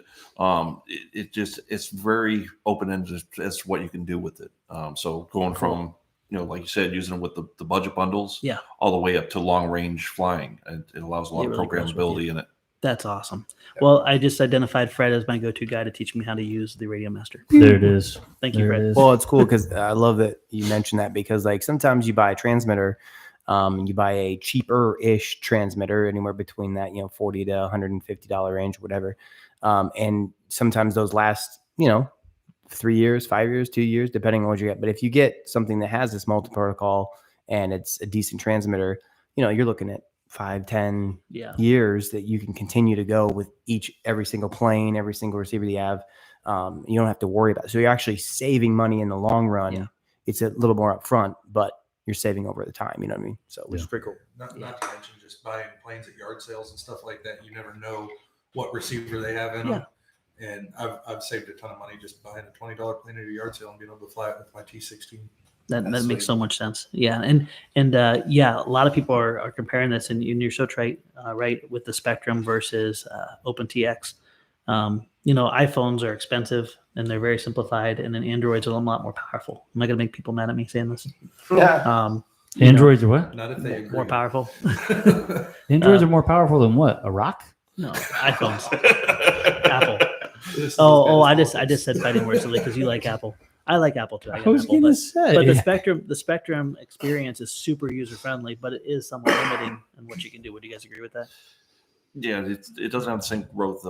Speaker 6: It's very open ended as to what you can do with it. So going from like you said, using it with the budget bundles,
Speaker 1: Yeah.
Speaker 6: all the way up to long range flying, and it allows a lot
Speaker 1: It
Speaker 6: of
Speaker 1: really grows with
Speaker 6: programmability in it.
Speaker 1: That's awesome. Well, I just identified Fred as my go-to guy to teach me how to use the Radio Master.
Speaker 2: There it is.
Speaker 1: Thank you,
Speaker 2: There
Speaker 1: Fred.
Speaker 2: it is.
Speaker 7: Well, it's cool because I love that you mentioned that, because like sometimes you buy a transmitter, and you buy a cheaper-ish transmitter, anywhere between that $40 to $150 range, whatever, and sometimes those last 3 years, 5 years, 2 years, depending on what you get. But if you get something that has this multi-protocol and it's a decent transmitter, you're looking at 5-10
Speaker 1: Yeah.
Speaker 7: years that you can continue to go with every single plane, every single receiver that you have. You don't have to worry about it. So you're actually saving money in the long run.
Speaker 1: Yeah.
Speaker 7: It's a little more upfront, but you're saving over the time. You know what I mean? So which is pretty cool.
Speaker 3: Not to mention just buying planes at yard sales and stuff like that. You never know what receiver they have in them. And I've saved a ton of money just buying a $20 plane at a yard sale and being able to fly it with my T16.
Speaker 1: That
Speaker 3: That's
Speaker 1: makes
Speaker 3: sweet.
Speaker 1: so much sense. Yeah, and a lot of people are comparing this, and you're so right, right, with the Spectrum versus OpenTX. iPhones are expensive and they're very simplified, and then Androids are a lot more powerful. Am I going to make people mad at me saying this?
Speaker 7: Yeah.
Speaker 2: Androids are what?
Speaker 3: Not if they agree.
Speaker 1: More powerful.
Speaker 2: Androids are more powerful than what? A rock?
Speaker 1: No, iPhones. Apple.
Speaker 3: This
Speaker 1: I
Speaker 3: is
Speaker 1: just said fighting words because you like Apple. I like Apple too. I
Speaker 2: I
Speaker 1: got
Speaker 2: was
Speaker 1: Apple,
Speaker 2: gonna
Speaker 1: but,
Speaker 2: say.
Speaker 1: but the Spectrum experience is super user friendly, but it is somewhat limiting in what you can do. Would you guys agree with that?
Speaker 6: Yeah, it doesn't have the same growth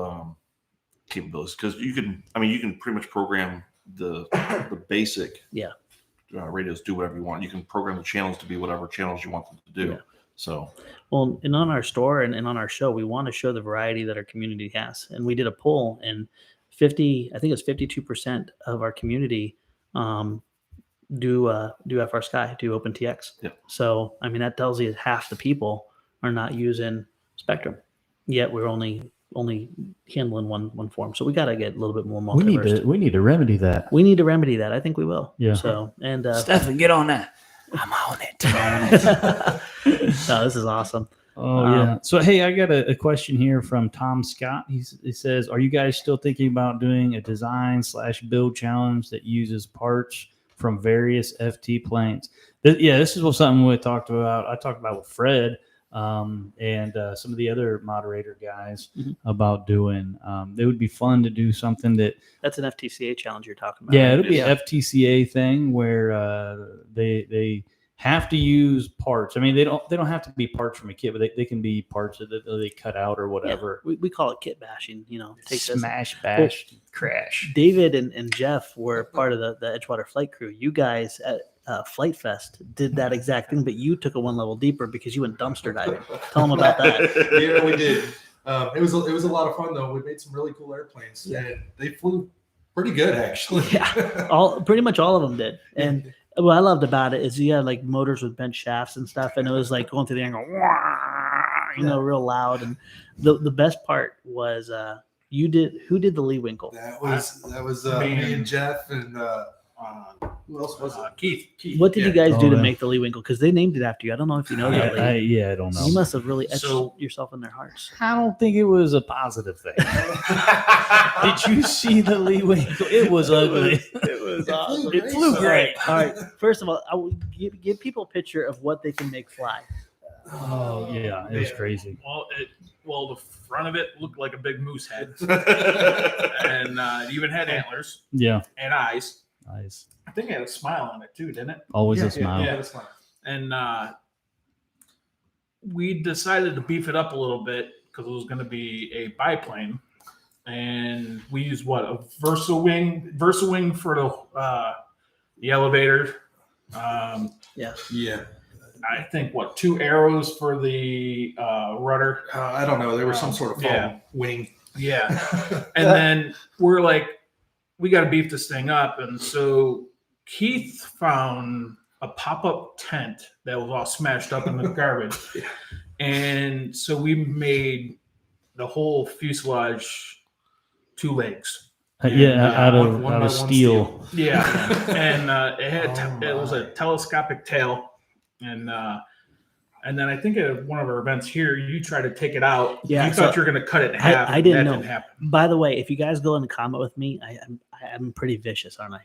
Speaker 6: capabilities, because you can pretty much program the basic radios, do whatever you want. You can program the channels to be whatever channels you want them to do.
Speaker 1: Yeah.
Speaker 6: So
Speaker 1: Well, and on our store and on our show, we want to show the variety that our community has. And we did a poll, and 52% of our community do FR Sky, do OpenTX.
Speaker 6: Yeah.
Speaker 1: So I mean, that tells you half the people are not using Spectrum, yet we're only handling one form. So we got to get a little bit more
Speaker 2: we
Speaker 1: multiverse.
Speaker 2: need to remedy that.
Speaker 1: We need to remedy that. I think we will.
Speaker 2: Yeah.
Speaker 1: So and
Speaker 2: Stefan, get on that.
Speaker 7: I'm on it.
Speaker 1: no, this is awesome.
Speaker 2: Oh yeah. So hey, I got a question here from Tom Scott. He says, "Are you guys still thinking about doing a design/build challenge that uses parts from various FT planes?" This is something we talked about. I talked about with Fred and some of the other moderator guys about doing. It would be fun to do something
Speaker 1: That's an FTCA challenge you're talking about.
Speaker 2: yeah,
Speaker 1: right?
Speaker 2: it'll be an FTCA thing where they have to use parts. I mean, they don't have to be parts from a kit, but they can be parts that they cut out or whatever.
Speaker 1: Yeah, we call it kit bashing. Take this.
Speaker 2: Smash, bash, crash.
Speaker 1: David and Jeff were part of the Edgewater flight crew. You guys, Flight Fest did that exact thing, but you took it one level deeper because you went dumpster diving. Tell them about that.
Speaker 3: Yeah, we did. It was a lot of fun though. We made some really cool airplanes.
Speaker 1: Yeah.
Speaker 3: And they flew pretty good actually.
Speaker 1: Yeah, pretty much all of them did. And what I loved about it is you had like motors with bent shafts and stuff, and it was like going through the air, and going, real loud. And the best part was who did the Lee Winkle?
Speaker 3: That was me and Jeff and who else was it?
Speaker 4: Keith.
Speaker 1: What did you guys do to
Speaker 2: yeah.
Speaker 1: make the Lee Winkle? Because they named it after you. I don't know if you know that. Lee.
Speaker 2: I don't know.
Speaker 1: You must have really etched
Speaker 4: So-
Speaker 1: yourself in their hearts.
Speaker 2: I don't think it was a positive thing. Did you see the Lee Winkle? It was ugly.
Speaker 1: It was awesome.
Speaker 2: It flew great.
Speaker 1: All right. First of all, I will give people a picture of what they can make fly.
Speaker 2: Oh yeah, it was crazy.
Speaker 4: Well, the front of it looked like a big moose head, and it even had antlers
Speaker 2: Yeah,
Speaker 4: and eyes.
Speaker 2: nice.
Speaker 4: I think it had a smile on it too, didn't it?
Speaker 2: Always
Speaker 3: Yeah,
Speaker 2: a smile.
Speaker 3: Yeah, that's fine.
Speaker 4: And we decided to beef it up a little bit because it was going to be a biplane, and we used a Versa wing for the elevator.
Speaker 3: Yeah.
Speaker 4: I think 2 arrows for the rudder.
Speaker 3: I don't know. There was some sort of foam
Speaker 4: Yeah.
Speaker 3: wing.
Speaker 4: Yeah, and then we're like, we got to beef this thing up, and so Keith found a pop-up tent that was all smashed up in the garbage. And so we made the whole fuselage 2 legs.
Speaker 2: Out of
Speaker 3: one by one
Speaker 2: steel.
Speaker 4: Yeah. And it had
Speaker 3: Oh,
Speaker 4: it was a
Speaker 3: my.
Speaker 4: telescopic tail. And then I think at one of our events here, you tried to take it out.
Speaker 1: Yeah,
Speaker 4: You thought
Speaker 1: so
Speaker 4: you were going to cut it in half.
Speaker 1: I didn't
Speaker 4: that
Speaker 1: know.
Speaker 4: Didn't happen.
Speaker 1: By the way, if you guys go in the comment with me, I'm pretty vicious, aren't I?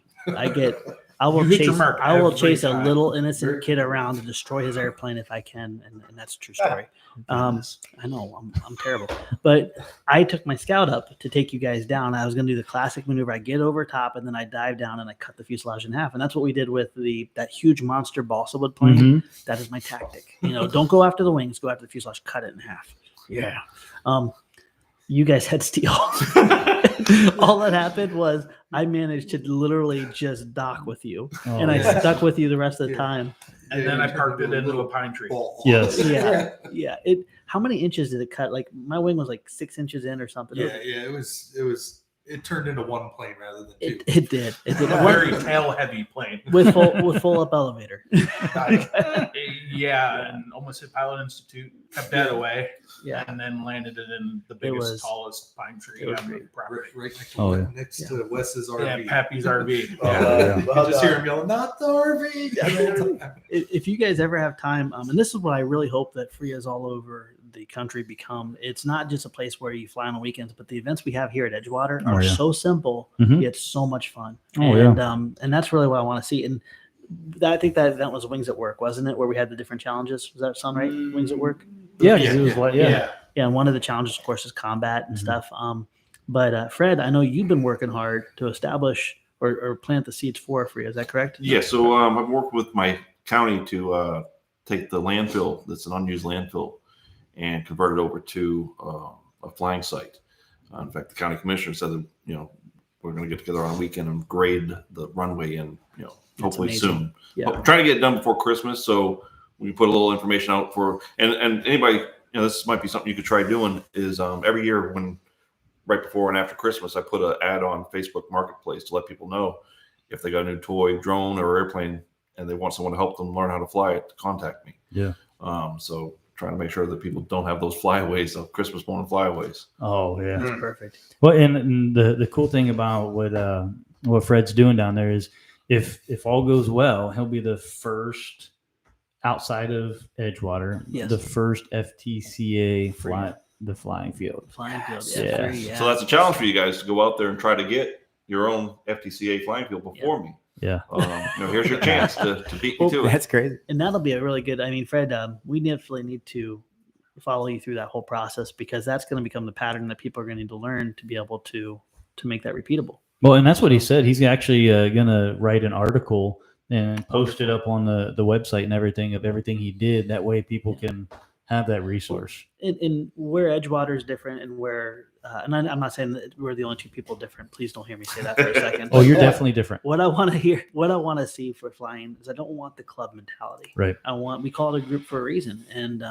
Speaker 1: I will
Speaker 4: You hit your
Speaker 1: chase
Speaker 4: mark
Speaker 1: I will
Speaker 4: every
Speaker 1: chase a
Speaker 4: time.
Speaker 1: little innocent
Speaker 3: Very
Speaker 1: kid around to destroy his airplane if I can, and that's a true story. I know I'm terrible, but I took my scout up to take you guys down. I was going to do the classic maneuver. I get over top, and then I dive down and I cut the fuselage in half, and that's what we did with that huge monster balsa wood plane.
Speaker 2: Mhm.
Speaker 1: That is my tactic. Don't go after the wings, go after the fuselage, cut it in half. Yeah. You guys had steel. All that happened was I managed to literally just dock with you,
Speaker 2: Oh,
Speaker 1: and I
Speaker 2: yeah.
Speaker 1: stuck with you the rest of the
Speaker 3: Yeah.
Speaker 1: time.
Speaker 4: And then I parked it into a pine tree.
Speaker 3: Ball.
Speaker 2: Yes.
Speaker 1: Yeah. How many inches did it cut? Like my wing was like 6 inches in or something.
Speaker 3: Yeah. It turned into one plane rather than 2.
Speaker 1: It did. It did.
Speaker 4: A very tail-heavy plane.
Speaker 1: with full up elevator.
Speaker 4: Yeah, and almost hit Pilot Institute, kept that away,
Speaker 1: Yeah.
Speaker 4: and then landed it in the
Speaker 1: It
Speaker 4: biggest,
Speaker 1: was-
Speaker 4: tallest pine
Speaker 1: it
Speaker 4: tree
Speaker 1: was
Speaker 4: on the
Speaker 1: great.
Speaker 4: property.
Speaker 3: Right next
Speaker 2: Oh,
Speaker 3: to,
Speaker 2: yeah.
Speaker 3: next to Wes's
Speaker 4: Yeah,
Speaker 3: RV.
Speaker 4: Pappy's RV.
Speaker 3: Oh,
Speaker 2: yeah.
Speaker 3: You can just hear him yelling, "Not the RV!"
Speaker 1: If you guys ever have time, and this is what I really hope that FRIAs all over the country become, it's not just a place where you fly on the weekends, but the events we have here at Edgewater
Speaker 2: Oh,
Speaker 1: are
Speaker 2: yeah.
Speaker 1: so simple,
Speaker 2: Mhm.
Speaker 1: yet so much fun.
Speaker 2: Oh,
Speaker 1: And that's really what I want to see. And I think that event was Wings at Work, wasn't it? Where we had the different challenges. Was that sound right? Wings at Work.
Speaker 2: Yeah, 'cause it was like
Speaker 1: Yeah, and one of the challenges, of course, is combat and
Speaker 2: Mhm.
Speaker 1: stuff. But Fred, I know you've been working hard to establish or plant the seeds for FRIA. Is that correct?
Speaker 6: Yeah, so I've worked with my county to take the landfill that's an unused landfill and convert it over to a flying site. In fact, the county commissioner said that we're going to get together on a weekend and grade the runway, and hopefully
Speaker 1: amazing.
Speaker 6: soon.
Speaker 1: Yeah.
Speaker 6: But we're trying to get it done before Christmas, so we can put a little information out for and anybody. This might be something you could try doing. Is every year right before and after Christmas, I put an ad on Facebook Marketplace to let people know if they got a new toy, drone, or airplane, and they want someone to help them learn how to fly it, to contact me.
Speaker 2: Yeah.
Speaker 6: So trying to make sure that people don't have those flyaways, of Christmas morning flyaways.
Speaker 2: Oh yeah.
Speaker 1: That's perfect.
Speaker 2: Well, and the cool thing about what Fred's doing down there is if all goes well, he'll be the first outside of Edgewater,
Speaker 1: Yes.
Speaker 2: the first FTCA the flying field.
Speaker 1: Flying field.
Speaker 2: Yeah.
Speaker 1: Yeah. Free, yeah.
Speaker 6: So that's a challenge for you guys to go out there and try to get your own FTCA flying field before me.
Speaker 2: Yeah.
Speaker 6: Here's your chance to beat me to it.
Speaker 7: That's crazy.
Speaker 1: And that'll be a really good. I mean, Fred, we definitely need to follow you through that whole process, because that's going to become the pattern that people are going to need to learn to be able to make that repeatable.
Speaker 2: Well, and that's what he said. He's actually going to write an article and post it up on the website and everything of everything he did. That way people can have that resource.
Speaker 1: in where Edgewater is different and where and I'm not saying that we're the only two people different. Please don't hear me say that for a second.
Speaker 2: Oh, you're definitely different.
Speaker 1: What I want to see for flying is I don't want the club mentality.
Speaker 2: Right.
Speaker 1: We call it a group for a reason. And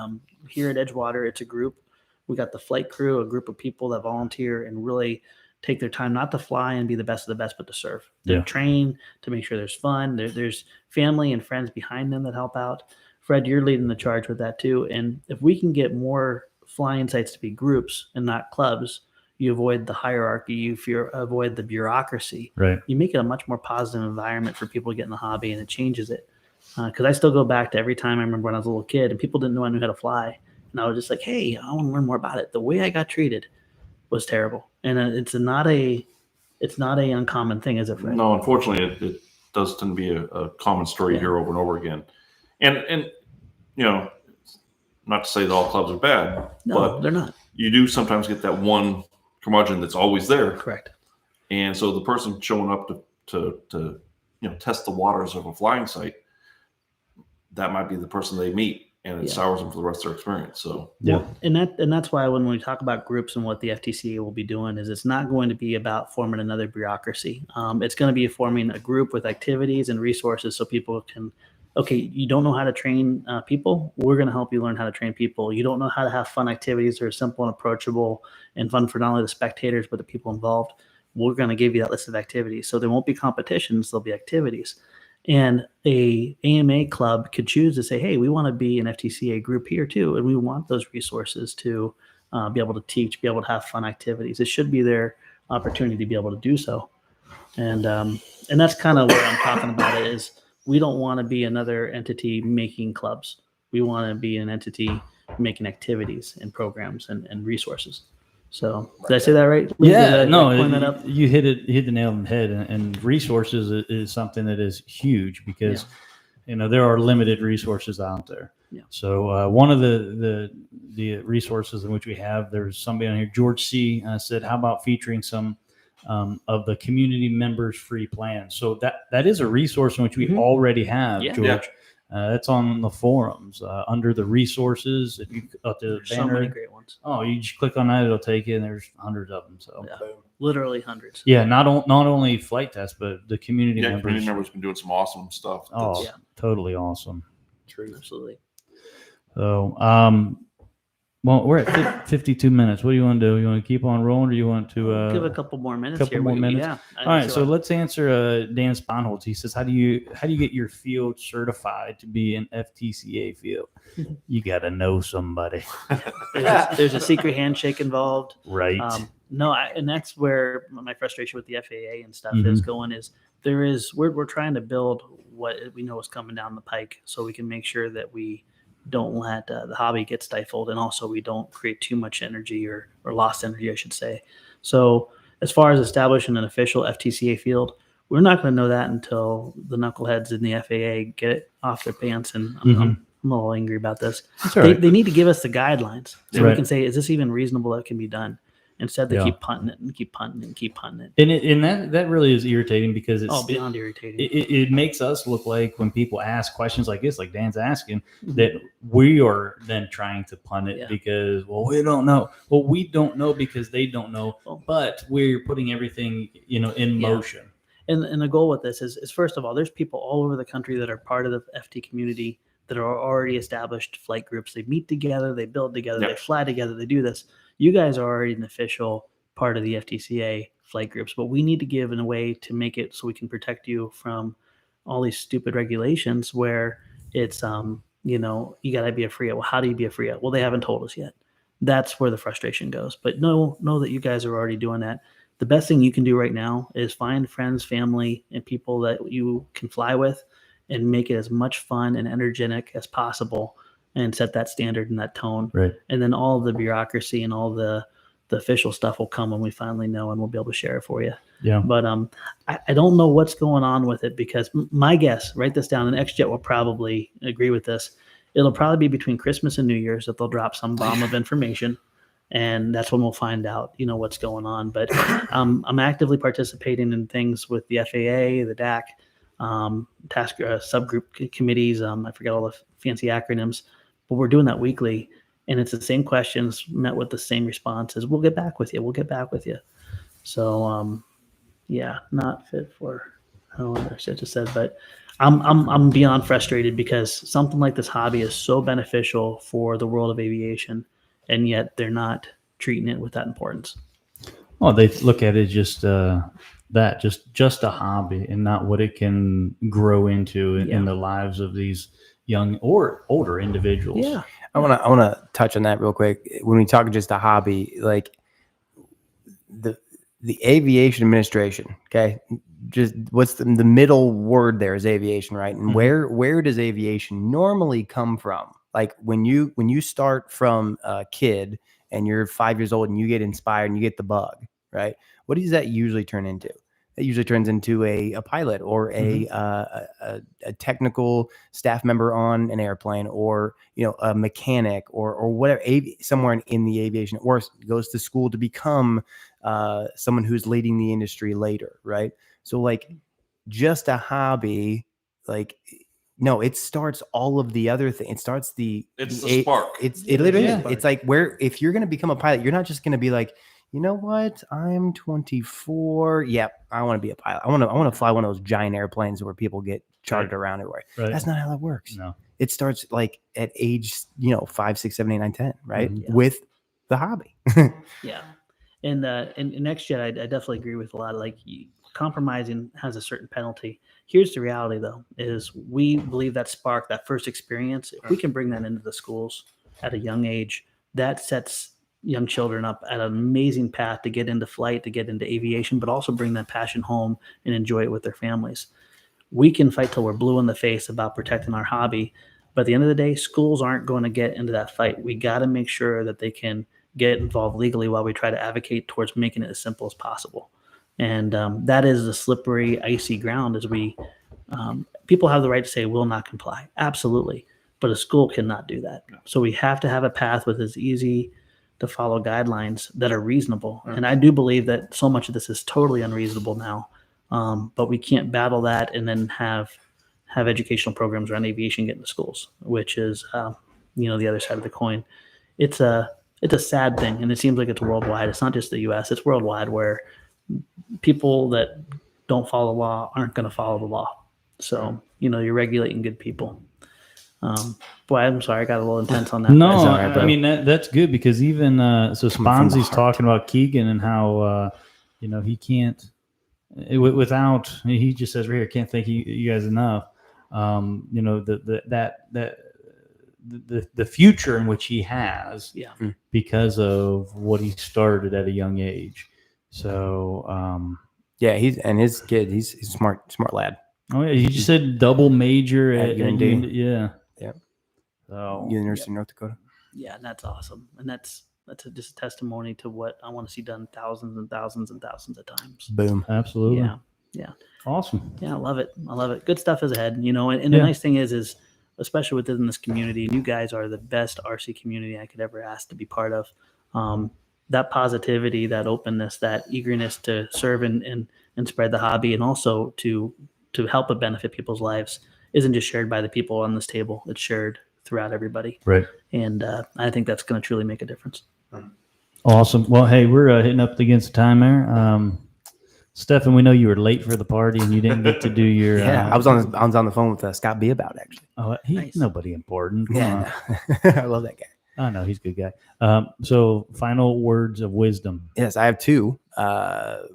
Speaker 1: here at Edgewater, it's a group. We got the flight crew, a group of people that volunteer and really take their time not to fly and be the best of the best, but to serve. They
Speaker 2: Yeah.
Speaker 1: train to make sure there's fun. There's family and friends behind them that help out. Fred, you're leading the charge with that too. And if we can get more flying sites to be groups and not clubs, you avoid the hierarchy, you avoid the bureaucracy.
Speaker 2: Right.
Speaker 1: You make it a much more positive environment for people to get in the hobby, and it changes it. Because I still go back to every time I remember when I was a little kid and people didn't know I knew how to fly. And I was just like, hey, I want to learn more about it. The way I got treated was terrible. And it's not a uncommon thing, is it, Fred?
Speaker 6: No, unfortunately, it does tend to be a common story here over and over again. And not to say that all clubs are bad,
Speaker 1: No,
Speaker 6: but
Speaker 1: they're not.
Speaker 6: you do sometimes get that one curmudgeon that's always there.
Speaker 1: Correct.
Speaker 6: And so the person showing up to test the waters of a flying site, that might be the person they meet, and it sours them for the rest of their experience. So
Speaker 2: Yeah.
Speaker 1: And that's why when we talk about groups and what the FTCA will be doing is it's not going to be about forming another bureaucracy. It's going to be forming a group with activities and resources so people can. Okay, you don't know how to train people? We're going to help you learn how to train people. You don't know how to have fun activities that are simple and approachable and fun for not only the spectators, but the people involved. We're going to give you that list of activities. So there won't be competitions, there'll be activities. And a AMA club could choose to say, hey, we want to be an FTCA group here too. And we want those resources to be able to teach, be able to have fun activities. It should be their opportunity to be able to do so. And that's kind of what I'm talking about is we don't want to be another entity making clubs. We want to be an entity making activities and programs and resources. So did I say that right?
Speaker 2: Yeah,
Speaker 1: Did I point that up?
Speaker 2: you hit the nail on the head, and resources is something that is huge because there are limited resources out there.
Speaker 1: Yeah.
Speaker 2: So one of the resources in which we have, there's somebody on here, George C. Said, how about featuring some of the community members free plans? So that is a resource in which we already have,
Speaker 1: Yeah.
Speaker 2: George.
Speaker 6: Yeah.
Speaker 2: That's on the forums under the resources. If you the
Speaker 1: There's so
Speaker 2: banner,
Speaker 1: many great ones.
Speaker 2: oh, you just click on that, it'll take you, and there's hundreds of them. So
Speaker 1: Yeah. Literally hundreds.
Speaker 2: yeah, not only flight tests, but the community
Speaker 6: yeah,
Speaker 2: members.
Speaker 6: community members been doing some awesome stuff.
Speaker 2: Oh,
Speaker 1: Yeah.
Speaker 2: totally awesome.
Speaker 7: True.
Speaker 1: Absolutely.
Speaker 2: So, well, we're at 52 minutes. What do you want to do? You want to keep on rolling, or you want to
Speaker 1: Give a couple more minutes
Speaker 2: couple
Speaker 1: here.
Speaker 2: more minutes?
Speaker 1: Yeah.
Speaker 2: All right, so let's answer Dan Sponholz. He says, how do you get your field certified to be an FTCA field? You got to know somebody,
Speaker 1: there's a secret handshake involved.
Speaker 2: right?
Speaker 1: And that's where my frustration with the FAA and stuff
Speaker 2: Mhm.
Speaker 1: is going is we're trying to build what we know is coming down the pike so we can make sure that we don't let the hobby get stifled, and also we don't create too much energy or lost energy, I should say. So as far as establishing an official FTCA field, we're not going to know that until the knuckleheads in the FAA get it off their pants. And I'm a little angry about this.
Speaker 2: That's all right.
Speaker 1: They need to give us the guidelines so
Speaker 2: Right.
Speaker 1: we can say, is this even reasonable that can be done? Instead, they
Speaker 2: Yeah.
Speaker 1: keep punting it and keep punting it and keep punting it.
Speaker 2: And that really is irritating because it's
Speaker 1: Beyond irritating.
Speaker 2: it makes us look like when people ask questions like this, like Dan's asking, that we are then trying to punt it
Speaker 1: Yeah.
Speaker 2: because, well, we don't know. Well, we don't know because they don't know, but we're putting everything, in motion.
Speaker 1: And the goal with this is first of all, there's people all over the country that are part of the FT community that are already established flight groups. They meet together, they build together,
Speaker 6: Yep.
Speaker 1: they fly together, they do this. You guys are already an official part of the FTCA flight groups, but we need to give in a way to make it so we can protect you from all these stupid regulations where it's, you got to be a FRIA. Well, how do you be a FRIA? Well, they haven't told us yet. That's where the frustration goes. But know that you guys are already doing that. The best thing you can do right now is find friends, family, and people that you can fly with and make it as much fun and energetic as possible and set that standard and that tone.
Speaker 2: Right.
Speaker 1: And then all the bureaucracy and all the official stuff will come when we finally know, and we'll be able to share it for you.
Speaker 2: Yeah.
Speaker 1: But I don't know what's going on with it because my guess, write this down, and XJet will probably agree with this. It'll probably be between Christmas and New Year's that they'll drop some bomb of information. And that's when we'll find out, what's going on. But I'm actively participating in things with the FAA, the DAC, task subgroup committees. I forget all the fancy acronyms, but we're doing that weekly. and it's the same questions met with the same responses. We'll get back with you. We'll get back with you. So, yeah, not fit for. I don't know what I just said, but I'm beyond frustrated because something like this hobby is so beneficial for the world of aviation, and yet they're not treating it with that importance.
Speaker 2: Well, they look at it just just a hobby and not what it can grow into in the lives of these young or older individuals.
Speaker 1: Yeah.
Speaker 7: I want to touch on that real quick. When we talk just a hobby, like the aviation administration, okay, just what's the middle word there is aviation, right? And where does aviation normally come from? Like when you start from a kid and you're 5 years old and you get inspired and you get the bug, right? What does that usually turn into? It usually turns into a pilot or a technical staff member on an airplane, or a mechanic or whatever, somewhere in the aviation, or goes to school to become someone who's leading the industry later, right? So like just a hobby, like no, it starts all of the other things. It starts the
Speaker 6: spark.
Speaker 7: It literally is. It's like if you're going to become a pilot, you're not just going to be like, you know what? I'm 24. Yep, I want to be a pilot. I want to fly one of those giant airplanes where people get chartered around everywhere.
Speaker 2: Right.
Speaker 7: That's not how that works.
Speaker 2: No.
Speaker 7: It starts like at age 5, 6, 7, 8, 9, 10, right?
Speaker 1: Yeah.
Speaker 7: With the hobby.
Speaker 1: Yeah. And next gen, I definitely agree with a lot. Like compromising has a certain penalty. Here's the reality, though, is we believe that spark, that first experience, if we can bring that into the schools at a young age, that sets young children up at an amazing path to get into flight, to get into aviation, but also bring that passion home and enjoy it with their families. We can fight till we're blue in the face about protecting our hobby, but at the end of the day, schools aren't going to get into that fight. We got to make sure that they can get involved legally while we try to advocate towards making it as simple as possible. And that is the slippery, icy ground as people have the right to say, will not comply. Absolutely. But a school cannot do that. So we have to have a path with as easy to follow guidelines that are reasonable. And I do believe that so much of this is totally unreasonable now. But we can't battle that and then have educational programs around aviation get into schools, which is, the other side of the coin. It's a sad thing. And it seems like it's worldwide. It's not just the US, it's worldwide, where people that don't follow the law aren't going to follow the law. So, you're regulating good people. Boy, I'm sorry, I got a little intense on that.
Speaker 2: No,
Speaker 7: right,
Speaker 2: I mean that's good, because even Sponzi's talking about Keegan and how he can't without, he just says right here, can't thank you guys enough. The future in which he has, because of what he started at a young age. So
Speaker 7: his kid, he's a smart lad.
Speaker 2: Oh yeah, you just said double major at
Speaker 7: UND.
Speaker 2: Yeah.
Speaker 7: So University of North Dakota.
Speaker 1: Yeah, and that's awesome. And that's just a testimony to what I want to see done thousands and thousands and thousands of times.
Speaker 7: Boom.
Speaker 2: Absolutely.
Speaker 1: Yeah.
Speaker 2: Awesome.
Speaker 1: Yeah, I love it. Good stuff is ahead, and the nice thing is especially within this community, and you guys are the best RC community I could ever ask to be part of. That positivity, that openness, that eagerness to serve and spread the hobby, and also to help it benefit people's lives, isn't just shared by the people on this table. It's shared throughout everybody.
Speaker 2: Right.
Speaker 1: And I think that's going to truly make a difference.
Speaker 2: Awesome. Well, hey, we're hitting up against the time there. Stefan, we know you were late for the party and you didn't get to do your.
Speaker 7: I was on the phone with Scott B about it, actually.
Speaker 2: Oh, he's
Speaker 1: Nice.
Speaker 2: Nobody important.
Speaker 7: Yeah, I love that guy.
Speaker 2: I know he's a good guy. So, final words of wisdom.
Speaker 7: Yes, I have two.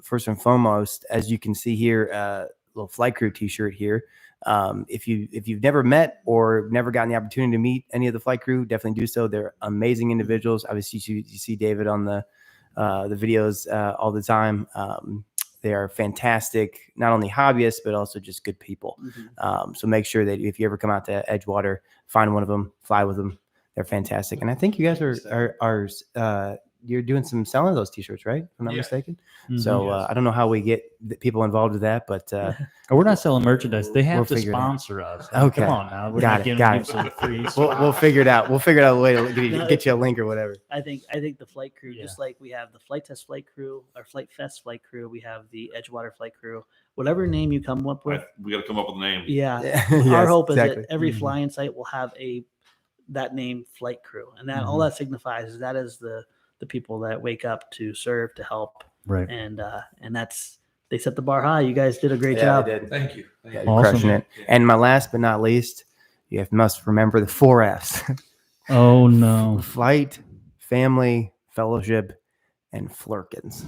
Speaker 7: First and foremost, as you can see here, little flight crew T-shirt here. If you've never met or never gotten the opportunity to meet any of the flight crew, definitely do so. They're amazing individuals. Obviously, you see David on the videos all the time. They are fantastic, not only hobbyists but also just good people.
Speaker 1: Mm-hmm.
Speaker 7: So make sure that if you ever come out to Edgewater, find one of them, fly with them. They're fantastic, and I think you guys are you're doing some selling of those T-shirts, right? If I'm not mistaken.
Speaker 2: Mhm.
Speaker 7: So I don't know how we get the people involved with that, but
Speaker 2: We're not selling merchandise. They have
Speaker 7: We'll
Speaker 2: to
Speaker 7: figure it out.
Speaker 2: sponsor us.
Speaker 7: Okay.
Speaker 2: Come on now. We're
Speaker 7: Got
Speaker 2: not
Speaker 7: it,
Speaker 2: giving
Speaker 7: got
Speaker 2: you
Speaker 7: it.
Speaker 2: some free.
Speaker 7: we'll figure it out. We'll figure out a way to get you a link or whatever.
Speaker 1: I think the flight crew, just like we have the Flight Test flight crew, or Flight Fest flight crew, we have the Edgewater flight crew. Whatever name you come up with,
Speaker 6: We got to come up with a name.
Speaker 1: yeah.
Speaker 7: Yes,
Speaker 1: Our hope is
Speaker 7: exactly.
Speaker 1: that every flying site will have a that name flight crew, and that
Speaker 2: Mm-hmm.
Speaker 1: all that signifies is that is the people that wake up to serve, to help,
Speaker 2: Right.
Speaker 1: and that's they set the bar high. You guys did a great
Speaker 7: Yeah,
Speaker 1: job.
Speaker 7: they did.
Speaker 3: Thank you.
Speaker 7: Yeah,
Speaker 3: Thank
Speaker 7: you're
Speaker 3: you.
Speaker 2: Awesome.
Speaker 7: crushing it. And my last but not least, you must remember the 4 F's:
Speaker 2: Oh no.
Speaker 7: flight, family, fellowship, and Flurkins.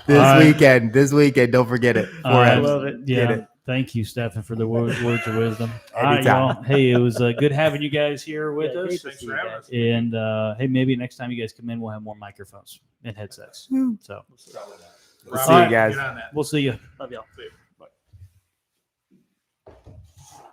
Speaker 7: This weekend, don't forget it. 4
Speaker 2: I
Speaker 7: F's.
Speaker 1: love it.
Speaker 2: Yeah.
Speaker 7: Get it.
Speaker 2: Thank you, Stefan, for the words of wisdom.
Speaker 7: Anytime.
Speaker 2: Y'all. Hey, it was good having you guys here with
Speaker 1: Yeah, great
Speaker 2: us.
Speaker 1: to
Speaker 4: Thanks
Speaker 1: see
Speaker 4: for
Speaker 1: you
Speaker 4: having
Speaker 1: guys.
Speaker 4: us.
Speaker 2: And hey, maybe next time you guys come in, we'll have more microphones and headsets. So
Speaker 7: We'll
Speaker 4: Rob,
Speaker 7: see you
Speaker 4: get
Speaker 7: guys.
Speaker 4: on that.
Speaker 2: we'll see you.
Speaker 1: Love y'all.
Speaker 4: See you.